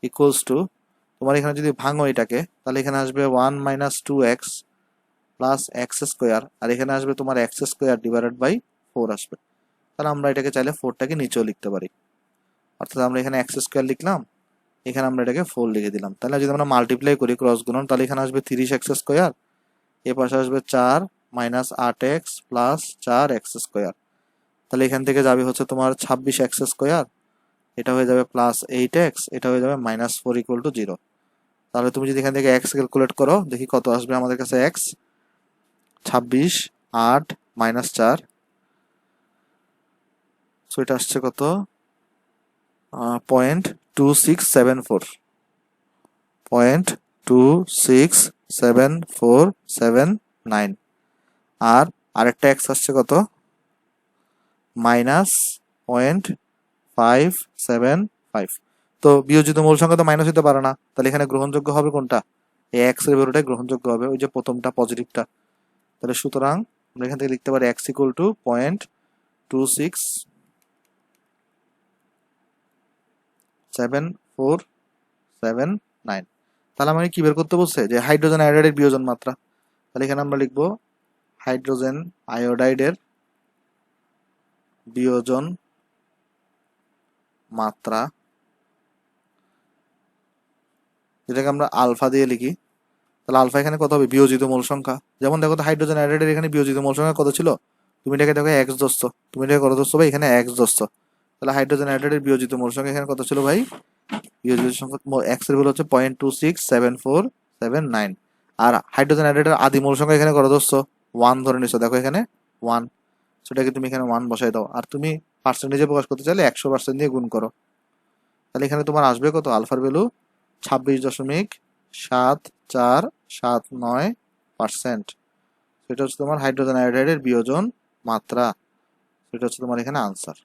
ইকুয়ালস টু, তোমার এখানে যদি ভাঙো এটাকে, তাহলে এখানে আসবে 1 - 2x প্লাস এক্স স্কোয়ার, আর এখানে আসবে তোমার এক্স স্কোয়ার ডিভাইডেড বাই 4 আসবে। তাহলে আমরা এটাকে চাইলে 4টাকে নিচেও লিখতে পারি, অর্থাৎ আমরা এখানে এক্স স্কোয়ার লিখলাম, এখানে আমরা এটাকে 4 লিখে দিলাম। তাহলে যদি আমরা মাল্টিপ্লাই করি, ক্রস গুণন, তাহলে এখানে আসবে 30x স্কোয়ার, এ পাশে আসবে 4 - 8x প্লাস 4x স্কোয়ার। তাহলে এখান থেকে যাবে হচ্ছে তোমার 26x স্কোয়ার, এটা হয়ে যাবে প্লাস 8x, এটা হয়ে যাবে -4 ইকুয়াল টু 0। তাহলে তুমি যদি এখান থেকে x ক্যালকুলেট করো, দেখি কত আসবে আমাদের কাছে x, 26, 8 - 4, সো এটা আসছে কত, 0.2674, 0.267479। আর আরেকটা এক্স আসছে কত, -0.575। তো বিয়োজিত মূল সংখ্যা তো মাইনাস হতে পারে না, তাহলে এখানে গ্রহণযোগ্য হবে কোনটা, এই এক্স এর ভ্যালুটাই গ্রহণযোগ্য হবে, ওই যে প্রথমটা পজিটিভটা। তাহলে সুতরাং আমরা এখান থেকে লিখতে পারি এক্স ইকুয়াল টু 0.267479। তাহলে আমাকে কি বের করতে বলছে, যে হাইড্রোজেন আয়োডাইডের বিয়োজন মাত্রা। তাহলে এখানে আমরা লিখবো হাইড্রোজেন আয়োডাইডের বিয়োজন মাত্রা, যেটাকে আমরা আলফা দিয়ে লিখি। তাহলে আলফা এখানে কত হবে, বিয়োজিত মূল সংখ্যা। যেমন দেখো তো হাইড্রোজেন আয়োডাইডের এখানে বিয়োজিত মূল সংখ্যা কত ছিল, তুমি এটাকে দেখো এক্স ধরছো, তুমি এটাকে কত ধরছো ভাই, এখানে এক্স ধরছো। তাহলে হাইড্রোজেন আয়োডাইডের বিয়োজিত মূল সংখ্যা এখানে কত ছিল ভাই, বিয়োজিত সংখ্যা এক্স এর ভ্যালু হচ্ছে 0.2674779। আর হাইড্রোজেন আয়োডাইডের আদি মূল সংখ্যা এখানে কত ধরছো, 1 ধরে নিছো, দেখো এখানে 1, সেটাকে তুমি এখানে 1 বসাই দাও। আর তুমি পার্সেন্টেজে প্রকাশ করতে চাইলে 100% দিয়ে গুণ করো। তাহলে এখানে তোমার আসবে কত, আলফার ভ্যালু 26.7479%। সেটা হচ্ছে তোমার হাইড্রোজেন আয়োডাইডের বিয়োজন মাত্রা, সেটা হচ্ছে তোমার এখানে আনসার।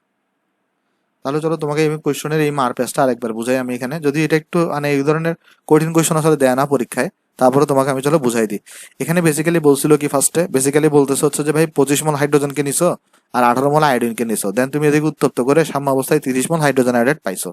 তাহলে চলো তোমাকে এই কোয়েশ্চনের এই মার পেজটা আরেকবার বুঝাই আমি এখানে, যদি এটা একটু মানে এই ধরনের কঠিন কোয়েশ্চন আসলে দেয় না পরীক্ষায়, তারপরে তোমাকে আমি চলো বুঝাই দিই। এখানে বেসিক্যালি বলছিল কি, ফার্স্টে বেসিক্যালি বলতেছে হচ্ছে যে ভাই 25 মোল হাইড্রোজেনকে নিছো আর 18 মোল আয়োডিনকে নিছো, দেন তুমি এদিকে উত্তপ্ত করে সাম্য অবস্থায় 30 মোল হাইড্রোজেন আয়োডাইড পাইছো।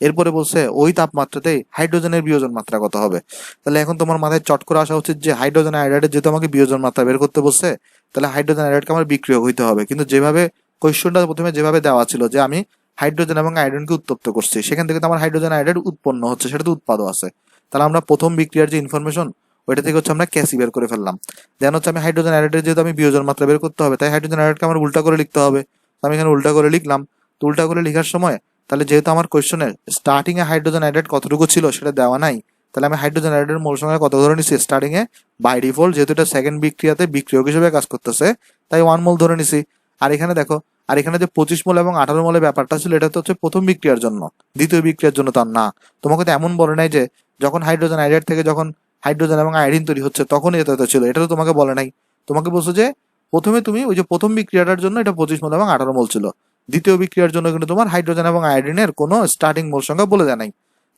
এরপরে বলছে ওই তাপমাত্রাতেই হাইড্রোজেনের বিয়োজন মাত্রা কত হবে। তাহলে এখন তোমার মাথায় চট করে আসা উচিত যে হাইড্রোজেন আয়োডাইডের যেহেতু আমাকে বিয়োজন মাত্রা বের করতে বলছে, তাহলে হাইড্রোজেন আয়োডাইডকে আমার বিক্রিয়ক হইতে হবে। কিন্তু যেভাবে কোয়েশ্চনটা প্রথমে যেভাবে দেওয়া ছিল যে আমি হাইড্রোজেন এবং আয়োডিনকে উত্তপ্ত করছি, সেখান থেকে তো আমার হাইড্রোজেন আয়োডাইড উৎপন্ন হচ্ছে, সেটা তো উৎপাদও আছে। তাহলে আমরা প্রথম বিক্রিয়ার যে ইনফরমেশন ওইটা থেকে হচ্ছে আমরা ক্যাসি বের করে ফেললাম। দেন হচ্ছে আমি হাইড্রোজেন আয়োডাইডের যেহেতু আমি বিয়োজন মাত্রা বের করতে হবে, তাই হাইড্রোজেন আয়োডাইডকে আমার উল্টা করে লিখতে হবে। তো আমি এখানে উল্টা করে লিখলাম। তো উল্টা করে লেখার সময় তাহলে যেহেতু আমার কোয়েশ্চনে স্টার্টিং এ হাইড্রোজেন আয়োডাইড কতটুকু ছিল সেটা দেওয়া নাই, তাহলে আমি হাইড্রোজেন আয়োডাইডের মোল সংখ্যা কত ধরে নিছি স্টার্টিং এ, বাই ডিফল্ট যেহেতু এটা সেকেন্ড বিক্রিয়াতে বিক্রিয়ক হিসেবে কাজ করতেছে তাই 1 মোল ধরে নিছি। আর এখানে দেখো, আর এখানে যে 25 মোল এবং 18 মোলের ব্যাপারটা ছিল এটা তো হচ্ছে প্রথম বিক্রিয়ার জন্য, দ্বিতীয় বিক্রিয়ার জন্য তার না। তোমাকে তো এমন বলে নাই যে যখন হাইড্রোজেন আয়োডাইড থেকে যখন হাইড্রোজেন এবং আয়োডিন তৈরি হচ্ছে তখন এটা তো ছিল, এটা তো তোমাকে বলে নাই। তোমাকে বলছো যে প্রথমে তুমি ওই যে প্রথম বিক্রিয়াটার জন্য এটা 25 মোল এবং 18 মোল ছিল, দ্বিতীয় বিক্রিয়ার জন্য কিন্তু তোমার হাইড্রোজেন এবং আয়োডিনের কোনো স্টার্টিং মোল সংখ্যা বলে দেয় নাই।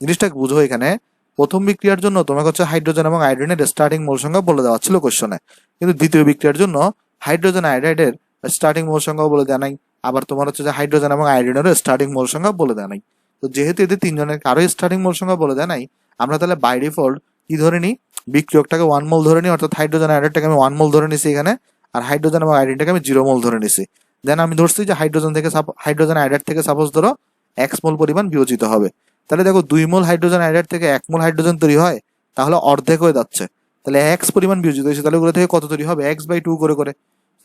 জিনিসটা বুঝো, এখানে প্রথম বিক্রিয়ার জন্য তোমাকে হচ্ছে হাইড্রোজেন এবং আয়োডিনের স্টার্টিং মোল সংখ্যা বলে দেওয়া ছিল কোশ্চনে, কিন্তু দ্বিতীয় বিক্রিয়ার জন্য হাইড্রোজেন আয়োডাইডের স্টার্টিং মোল সংখ্যাও বলে দেয় নাই। আবার তোমার হচ্ছে যে হাইড্রোজেন এবং আয়োডিনেরও স্টার্টিং মোল সংখ্যা বলে দেয় নাই। তো যেহেতু এদের তিনজনের কারোই স্টার্টিং মোল সংখ্যা বলে দেয় নাই, আমরা তাহলে বাই ডিফল্ট কি ধরে নিই, বিক্রিয়কটাকে 1 মোল ধরে নিই, অর্থাৎ হাইড্রোজেন আয়োডাইডটাকে আমি 1 মোল ধরে নিছি এখানে, আর হাইড্রোজেন এবং আয়োডিনটাকে আমি 0 মোল ধরে নিছি। দেন আমি ধরছি যে হাইড্রোজেন আয়োডাইড থেকে সাপোজ ধরো 1 মোল পরিমাণ বিয়োজিত হবে। তাহলে দেখো 2 মোল হাইড্রোজেন আয়োডাইড থেকে 1 মোল হাইড্রোজেন তৈরি হয়, তাহলে অর্ধেক হয়ে যাচ্ছে। তাহলে x পরিমাণ বিয়োজিত হয়েছে, তাহলে ওগুলো থেকে কত তৈরি হবে, x/2 করে করে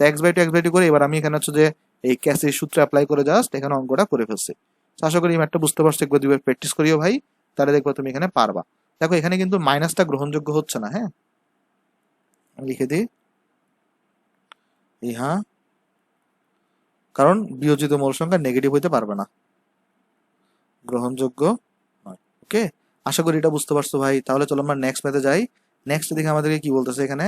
x/2 করে। এবার আমি এখানে হচ্ছে যে এই ক্যাসির সূত্র অ্যাপ্লাই করে জাস্ট এখানে অঙ্কটা করে ফেলছি। আশা করি এই ম্যাথটা বুঝতে পারছো, একবার দুইবার প্র্যাকটিস করিও ভাই, তাহলে দেখবো তুমি এখানে পারবা। দেখো এখানে কিন্তু মাইনাসটা গ্রহণযোগ্য হচ্ছে না, হ্যাঁ লিখে দিই ইহা, কারণ বিয়োজিত মোল সংখ্যা নেগেটিভ হইতে পারবে না, গ্রহণযোগ্য নয়। ওকে, আশা করি এটা বুঝতে পারছো ভাই। তাহলে চলো আমরা নেক্সট ম্যাথে যাই। নেক্সট দেখে আমাদেরকে কি বলতেছে এখানে,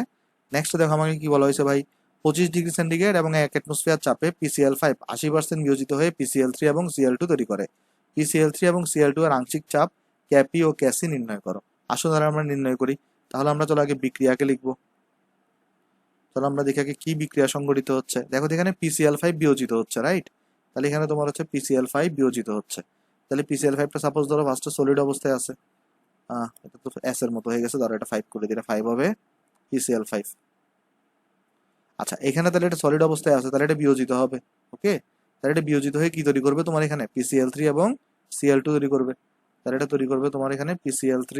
নেক্সট দেখো আমাকে কি বলা হয়েছে ভাই, 25 ডিগ্রি সেন্টিগ্রেড এবং 1 অ্যাটমসফিয়ার চাপে PCl5 80% বিয়োজিত হয়ে PCl3 এবং Cl2 তৈরি করে। PCl3 এবং Cl2 এর আংশিক চাপ ক্যাপি ও ক্যাসি নির্ণয় করো। আসুন তাহলে আমরা নির্ণয় করি। তাহলে আমরা চলো আগে বিক্রিয়াকে লিখবো। চলো আমরা দেখি আগে কি বিক্রিয়া সংঘটিত হচ্ছে। দেখো এখানে PCl5 বিয়োজিত হচ্ছে, রাইট। তাহলে এখানে তোমার হচ্ছে PCl5 বিয়োজিত হচ্ছে। তাহলে PCl5টা সাপোজ ধরো ফার্স্টে সলিড অবস্থায় আছে, এটা তো এস এর মতো হয়ে গেছে, ধরো এটা 5 করে দিলে 5 হবে PCl5। আচ্ছা এখানে তাহলে এটা সলিড অবস্থায় আছে, তাহলে এটা বিয়োজিত হবে। ওকে, তাহলে এটা বিয়োজিত হয়ে কি তৈরি করবে তোমার এখানে PCl3 এবং Cl2 তৈরি করবে। তাহলে এটা তৈরি করবে তোমার এখানে PCl3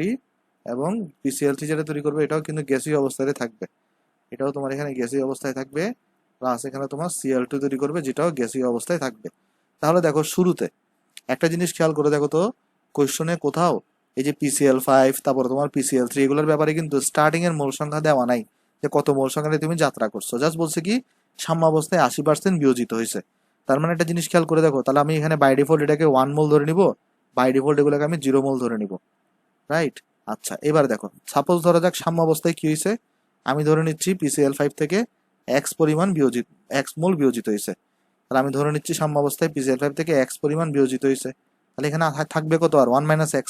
এবং PCl3 যেটা তৈরি করবে এটাও কিন্তু গ্যাসীয় অবস্থায় থাকবে, এটাও তোমার এখানে গ্যাসীয় অবস্থায় থাকবে, প্লাস এখানে তোমার Cl2 তৈরি করবে যেটাও গ্যাসীয় অবস্থায় থাকবে। তাহলে দেখো শুরুতে একটা জিনিস খেয়াল করে দেখো তো, কোয়েশ্চনে কোথাও এই যে PCl5 তারপর তোমার PCl3 এগুলোর ব্যাপারে কিন্তু স্টার্টিং এর মোল সংখ্যা দেওয়া নাই, যে কত মোল সংখ্যা তুমি যাত্রা করছো। জাস্ট বলছে কি সাম্যাবস্থায় 80% বিয়োজিত হয়েছে। তার মানে একটা জিনিস খেয়াল করে দেখো, তাহলে আমি এখানে বাই ডিফল্ট এটাকে 1 মোল ধরে নিব, বাই ডিফল্ট এগুলোকে আমি 0 মোল ধরে নিব, রাইট। আচ্ছা এবার দেখো সাপোজ ধরা যাক সাম্যাবস্থায় কি হয়েছে, আমি ধরে নিচ্ছি PCl5 থেকে x পরিমাণ বিয়োজিত, x মোল বিয়োজিত হয়েছে। তাহলে আমি ধরে নিচ্ছি সাম্যাবস্থায় PCl5 থেকে x পরিমাণ বিয়োজিত হয়েছে। তাহলে এখানে থাকবে কত আর 1 - x।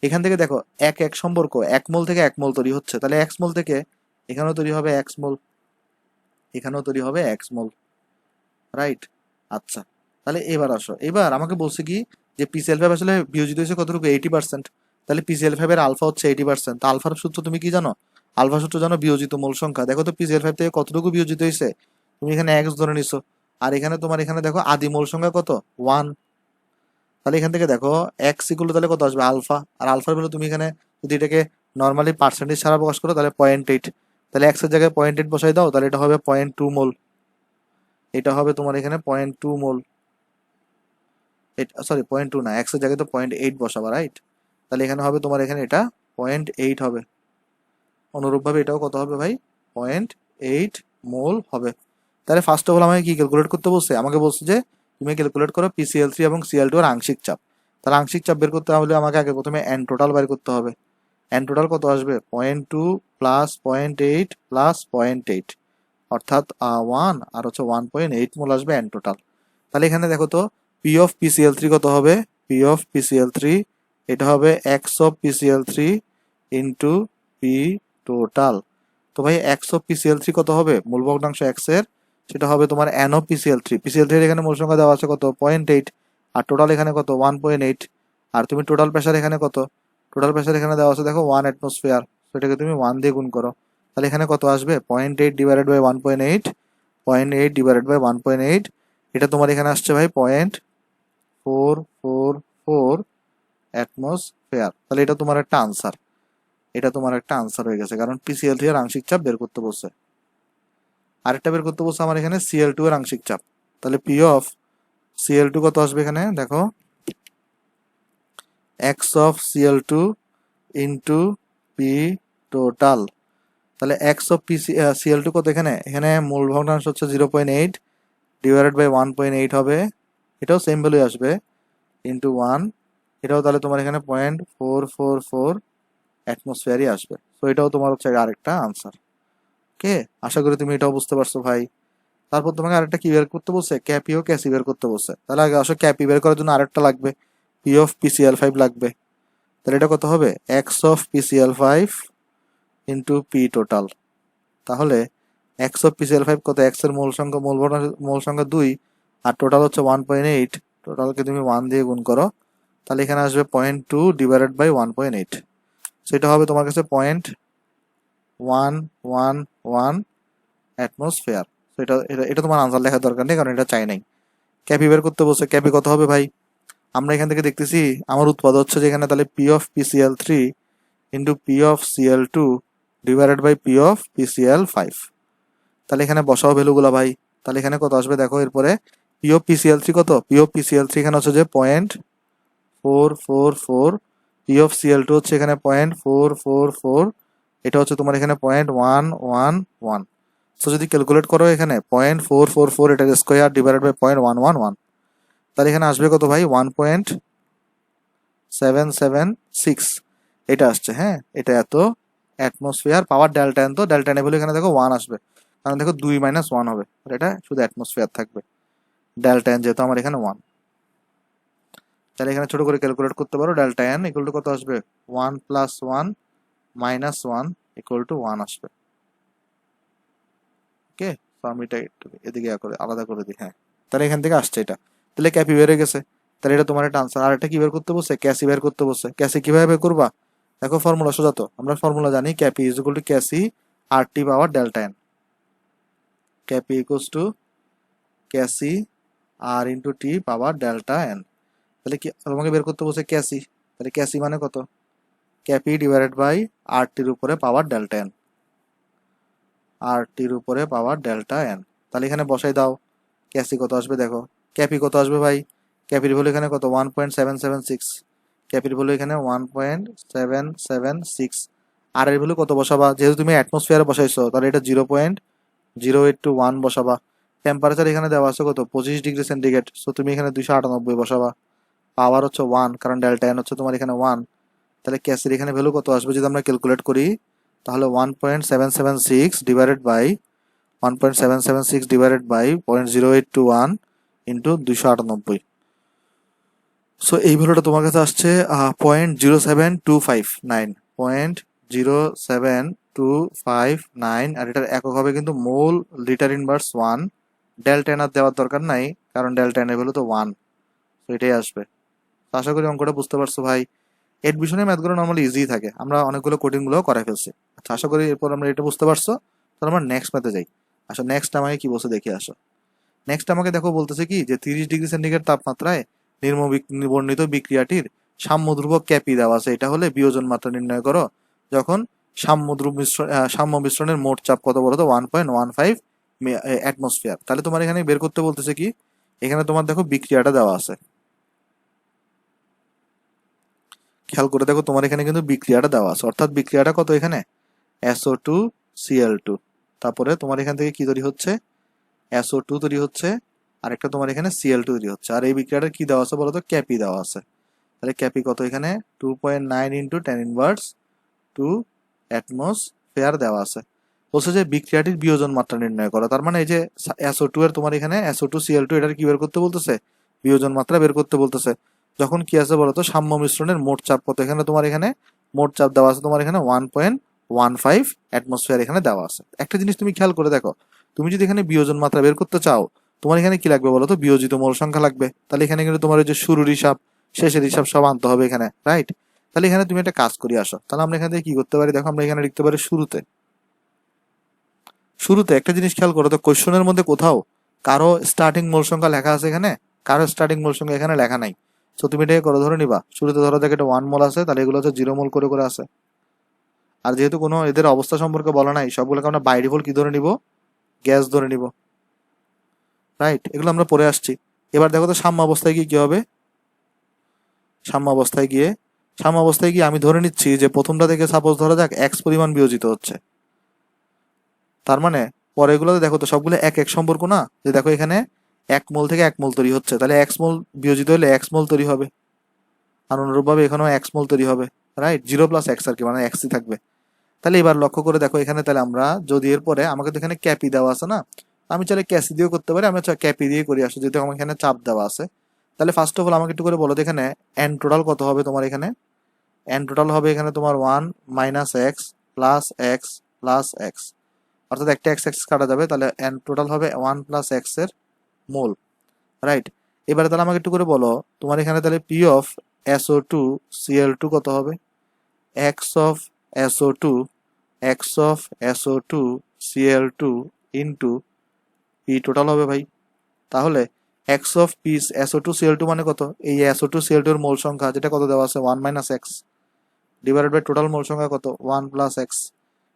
এখান থেকে দেখো 1 সম্পর্ক, 1 মোল থেকে 1 মোল তৈরি হচ্ছে, তাহলে x মোল থেকে এখানেও তৈরি হবে x মোল, এখানেও তৈরি হবে x মোল, রাইট। আচ্ছা তাহলে এবার আসো, এবার আমাকে বলছে কি যে PCl5 আসলে বিয়োজিত হয়েছে কতটুকু 80%। তাহলে PCl5 এর আলফা হচ্ছে 80%। তা আলফার সূত্র তুমি কি জানো, আলফা সূত্র জানো বিয়োজিত মোল সংখ্যা। দেখো তো PCl5 থেকে কতটুকু বিয়োজিত হয়েছে, তুমি এখানে x ধরে নিছো, আর এখানে তোমার এখানে দেখো আদি মোল সংখ্যা কত 1। তাহলে এখান থেকে দেখো x ইকুয়াল তাহলে কত আসবে আলফা, আর আলফার ভ্যালু তুমি এখানে যদি এটাকে নর্মালি পার্সেন্টেজ ছাড়া প্রকাশ করো তাহলে 0.8, তাহলে x এর জায়গায় 0.8 বসাই দাও, তাহলে এটা হবে 0.2 মোল। এটা হবে তোমার এখানে 0.2 মোল, সরি 0.2 না, x এর জায়গায় তো 0.8 বসাবা, রাইট? তাহলে এখানে হবে তোমার এখানে এটা 0.8 হবে। অনুরূপভাবে এটাও কত হবে ভাই? 0.8 মোল হবে। তাহলে ফার্স্ট অফ অল আমাকে কি ক্যালকুলেট করতে বলছে? আমাকে বলছে যে তুমি ক্যালকুলেট করো PCl3 এবং Cl2 এর আংশিক চাপ। তাহলে আংশিক চাপ বের করতে হলে আমাকে আগে প্রথমে n টোটাল বের করতে হবে। n টোটাল কত আসবে? 0.2 প্লাস 0.8 প্লাস 0.8, অর্থাৎ 1 আর হচ্ছে 1.8 মোল আসবে n টোটাল। তাহলে এখানে দেখো তো P of PCl3 কত হবে? P of PCl3 এটা হবে x of PCl3 into P total. তো ভাই x of PCl3 কত হবে? মূল ভগ্নাংশ x এর, সেটা হবে তোমার n of PCl3। PCl3 এর এখানে মূল সংখ্যা দেওয়া আছে কত? 0.8, আর টোটাল এখানে কত? 1.8। আর তুমি টোটাল প্রেসার এখানে কত? টোটাল প্রেসার এখানে দেওয়া আছে দেখো 1 অ্যাটমসফিয়ার, সেটাকে তুমি 1 দিয়ে গুণ করো। তাহলে এখানে কত আসবে? 0.8 ডিভাইডেড বাই 1.8, 0.8 ডিভাইডেড বাই 1.8, এটা তোমার এখানে আসছে ভাই 0.444 অ্যাটমসফিয়ার। তাহলে এটা তোমার একটা আনসার, এটা তোমার একটা আনসার হয়ে গেছে, কারণ PCl3 এর আংশিক চাপ বের করতে বলছে। আরেকটা বের করতে বলছে আমার এখানে Cl2 এর আংশিক চাপ। তাহলে P of Cl2 কত আসবে এখানে দেখো? x of Cl2 into P total. তাহলে x of Cl2 কত এখানে? এখানে মূল ভগ্নাংশ হচ্ছে 0.8 ডিভাইডেড বাই 1.8 হবে, এটাও সেম ভ্যালু আসবে, ইন্টু 1, এটাও তাহলে তোমার এখানে 0.444 অ্যাটমসফিয়ারই আসবে। তো এটাও তোমার হচ্ছে আরেকটা আনসার। ওকে, আশা করি তুমি এটাও বুঝতে পারছো ভাই। তারপর তোমাকে আরেকটা কি বের করতে বলছে? ক্যাপি ও ক্যাসি বের করতে বলছে। তাহলে আগে আসো ক্যাপি বের করার জন্য আরেকটা লাগবে, P of PCl5 লাগবে। তাহলে এটা কত হবে? x of PCl5 into P total. তাহলে x of PCl5 কত? x এর মূল সংখ্যা মূল সংখ্যা 2 আর টোটাল হচ্ছে 1.8, টোটালকে তুমি 1 দিয়ে গুণ করো, তাহলে এখানে আসবে 0.2 ডিভাইডেড বাই 1.8, সেটা হবে তোমার কাছে 0.111 অ্যাটমসফিয়ার। এটা এটা এটা তোমার আনসার লেখার দরকার নেই, কারণ এটা চাই নাই। ক্যাপি বের করতে বলছে, ক্যাপি কত হবে ভাই? আমরা এখান থেকে দেখতেছি আমার উৎপাদ হচ্ছে যেখানে, তাহলে P of PCl3 into P of Cl2 divided by P of PCl5। তাহলে এখানে বসাও ভ্যালুগুলো ভাই। তাহলে এখানে কত আসবে দেখো এরপরে? P of PCl3 কত? P of PCl3 এখানে হচ্ছে যে 0.444, P of Cl2 হচ্ছে এখানে 0.444, এটা হচ্ছে তোমার এখানে 0.111। সো যদি ক্যালকুলেট করো এখানে 0.444 এটার স্কোয়ার ডিভাইডেড বাই 0.111, তাহলে এখানে আসবে কত ভাই? 1.776 এটা আসছে। হ্যাঁ, এটা এত অ্যাটমসফিয়ার পাওয়ার ডেল্টা এন। তো ডেল্টা এন বলে এখানে দেখো 1 আসবে, কারণ দেখো 2 - 1 হবে, আর এটা শুধু অ্যাটমসফিয়ার থাকবে। ডেল্টা এন যেহেতু আমার এখানে 1, তাহলে এখানে ছোট করে ক্যালকুলেট করতে পারো। ডেল্টা এন ইকুয়াল টু কত আসবে? 1 + 1 - 1 ইকুয়াল টু 1 আসবে। ওকে, তো আমি এটা একটু এদিকে আলাদা করে দিই। হ্যাঁ, তাহলে এখান থেকে আসছে এটা। তাহলে ক্যাপি বের হয়ে গেছে, তাহলে এটা তোমার একটা আনসার। আর এটা কি বের করতে বলছে? ক্যাসি বের করতে বলছে। ক্যাসি কিভাবে বের করবা? দেখো ফর্মুলা সোজা তো, আমরা ফর্মুলা জানি, KP is equal to KC R T power delta n. KP equals to KC R into T power delta n. তাহলে কি তোমাকে বের করতে বলছে? ক্যাসি। তাহলে ক্যাসি মানে কত? ক্যাপি ডিভাইডেড বাই আর টির উপরে পাওয়ার ডেল্টা এন, আর টির উপরে পাওয়ার ডেল্টা এন। তাহলে এখানে বসাই দাও, ক্যাসি কত আসবে দেখো। ক্যাপি কত আসবে ভাই? ক্যাপির ভ্যালু এখানে কত? 1.776। ক্যাপির ভ্যালু এখানে 1.776। আর এর ভ্যালু কত বসাবা? যেহেতু তুমি অ্যাটমসফিয়ারে বসাইছো, তাহলে এটা 0.081 বসাবা। টেম্পারেচার এখানে দেওয়া আছে কত? 25 ডিগ্রি সেন্টিগ্রেড। সো তুমি এখানে 298 বসাবা। পাওয়ার হচ্ছে 1, কারণ ডেল্টা এন হচ্ছে তোমার এখানে 1। তাহলে ক্যাসির এখানে ভ্যালু কত আসবে যদি আমরা ক্যালকুলেট করি? তাহলে 1.776 divided by 1.776 divided by 0.0821 into 298। So এই ভ্যালুটা তোমার কাছে আসছে 0.07259, 0.07259। আর এটার একক হবে কিন্তু mole litre inverse 1। Delta n আর দেওয়ার দরকার নাই, কারণ ডেল্টা এন এর ভ্যালু তো 1, তো এটাই আসবে। তো আশা করি অঙ্কটা বুঝতে পারছো ভাই। এডমিশনের ম্যাথগুলো নর্মালি ইজি থাকে, আমরা অনেকগুলো কোডিংগুলো করে ফেলছি। আচ্ছা, আশা করি এরপর আমরা এটা বুঝতে পারছো। তাহলে আমরা নেক্সট ম্যাথে যাই। আচ্ছা, নেক্সট আমাকে কি বলছে দেখি আসো। নেক্সট আমাকে দেখো বলতেছে কি যে 30 ডিগ্রি সেন্টিগ্রেড তাপমাত্রায় বর্ণিত বিক্রিয়াটির সাম্য ধ্রুবক ক্যাপি দেওয়া আছে, এটা হলে বিয়োজন মাত্রা নির্ণয় করো। যখন সাম্য মিশ্রণের মোট চাপ কত বলো তো 1.15 অ্যাটমসফিয়ার। তাহলে তোমার এখানে বের করতে বলতেছে কি, এখানে তোমার দেখো বিক্রিয়াটা দেওয়া আছে, খেয়াল করে দেখো তোমার এখানে কিন্তু বিক্রিয়াটা দেওয়া আছে, অর্থাৎ বিক্রিয়াটা কত এখানে SO2 Cl2, তারপরে তোমার এখান থেকে কি তৈরি হচ্ছে, SO2 তৈরি হচ্ছে, আর একটা তোমার এখানে Cl2 তৈরি হচ্ছে। আর এই বিক্রিয়াটা কি দেওয়া আছে বলতো, ক্যাপি দেওয়া আছে। তাহলে ক্যাপি কত এখানে 2.9 × 10⁻² অ্যাটমসফিয়ার দেওয়া আছে। বলছে যে বিক্রিয়াটির বিয়োজন মাত্রা নির্ণয় করো। তার মানে এই যে SO2 এর তোমার এখানে SO2 Cl2 এটার কি বের করতে বলতেছে, বিয়োজন মাত্রা বের করতে বলতেছে। যখন কি আছে বলতো, সাম্য মিশ্রণের মোট চাপ কত, এখানে তোমার এখানে মোট চাপ দেওয়া আছে তোমার এখানে 1.15 অ্যাটমসফিয়ার এখানে দেওয়া আছে। একটা জিনিস তুমি খেয়াল করে দেখো, তুমি যদি এখানে বিয়োজন মাত্রা বের করতে চাও, তোমার এখানে কি লাগবে বলতো, বিয়োজিত মোল সংখ্যা লাগবে। তাহলে এখানে কিন্তু তোমার ওই যে শুরুর হিসাব শেষের হিসাব সব আনতে হবে এখানে, রাইট? তাহলে এখানে তুমি একটা কাজ করি আসো, তাহলে আমরা এখান থেকে কি করতে পারি দেখো, আমরা এখানে লিখতে পারি শুরুতে একটা জিনিস খেয়াল করো তো, কোশ্চেনের মধ্যে কোথাও কারো স্টার্টিং মোল সংখ্যা লেখা আছে এখানে, কারো স্টার্টিং মোল সংখ্যা এখানে লেখা নাই। তো তুমি এটাকে করো, ধরে নিবা শুরুতে ধরো দেখো এটা 1 মোল আছে, তাহলে এগুলো হচ্ছে 0 মোল করে করে আছে। আর যেহেতু কোনো এদের অবস্থা সম্পর্কে বলা নাই, সবগুলোকে আমরা বাই ডিফল্ট কি ধরে নিব, গ্যাস ধরে নিব, রাইট? এগুলো আমরা পরে আসছি। এবার দেখো তো সাম্য অবস্থায় গিয়ে কি হবে, সাম্য অবস্থায় গিয়ে আমি ধরে নিচ্ছি যে প্রথমটা থেকে সাপোজ ধরা যাক এক্স পরিমাণ বিয়োজিত হচ্ছে। তার মানে পরে এগুলোতে দেখো তো সবগুলো এক এক সম্পর্ক না, যে দেখো এখানে 1 মোল থেকে 1 মোল তৈরি হচ্ছে, তাহলে এক্স মোল বিয়োজিত হলে এক্স মোল তৈরি হবে, আর অনুরূপভাবে এখানেও এক্স মোল তৈরি হবে, রাইট? 0 + x আর কি, মানে এক্সই থাকবে। তাহলে এবার লক্ষ্য করে দেখো এখানে, তাহলে আমরা যদি এর পরে আমাকে তো এখানে ক্যাপি দেওয়া আছে না, আমি চাইলে ক্যাসি দিয়েও করতে পারি, আমি ক্যাপি দিয়ে করি আসলে, যেহেতু আমার এখানে চাপ দেওয়া আছে। তাহলে ফার্স্ট অফ অল আমাকে একটু করে বলো তো, এখানে এন টোটাল কত হবে তোমার এখানে, এন টোটাল হবে এখানে তোমার 1 - x + x + x, অর্থাৎ একটা x কাটা যাবে, তাহলে এন টোটাল হবে 1 + x এর মোল, রাইট? এবারে তাহলে আমাকে একটু করে বলো তোমার এখানে তাহলে পি অফ SO2 Cl2 কত হবে, x of SO2 Cl2 into P total হবে ভাই। তাহলে x of P SO2 Cl2 মানে কত, এই SO2 Cl2 এর মোল সংখ্যা যেটা কত দেওয়া আছে 1 - x divided by total mole সংখ্যা কত 1 + x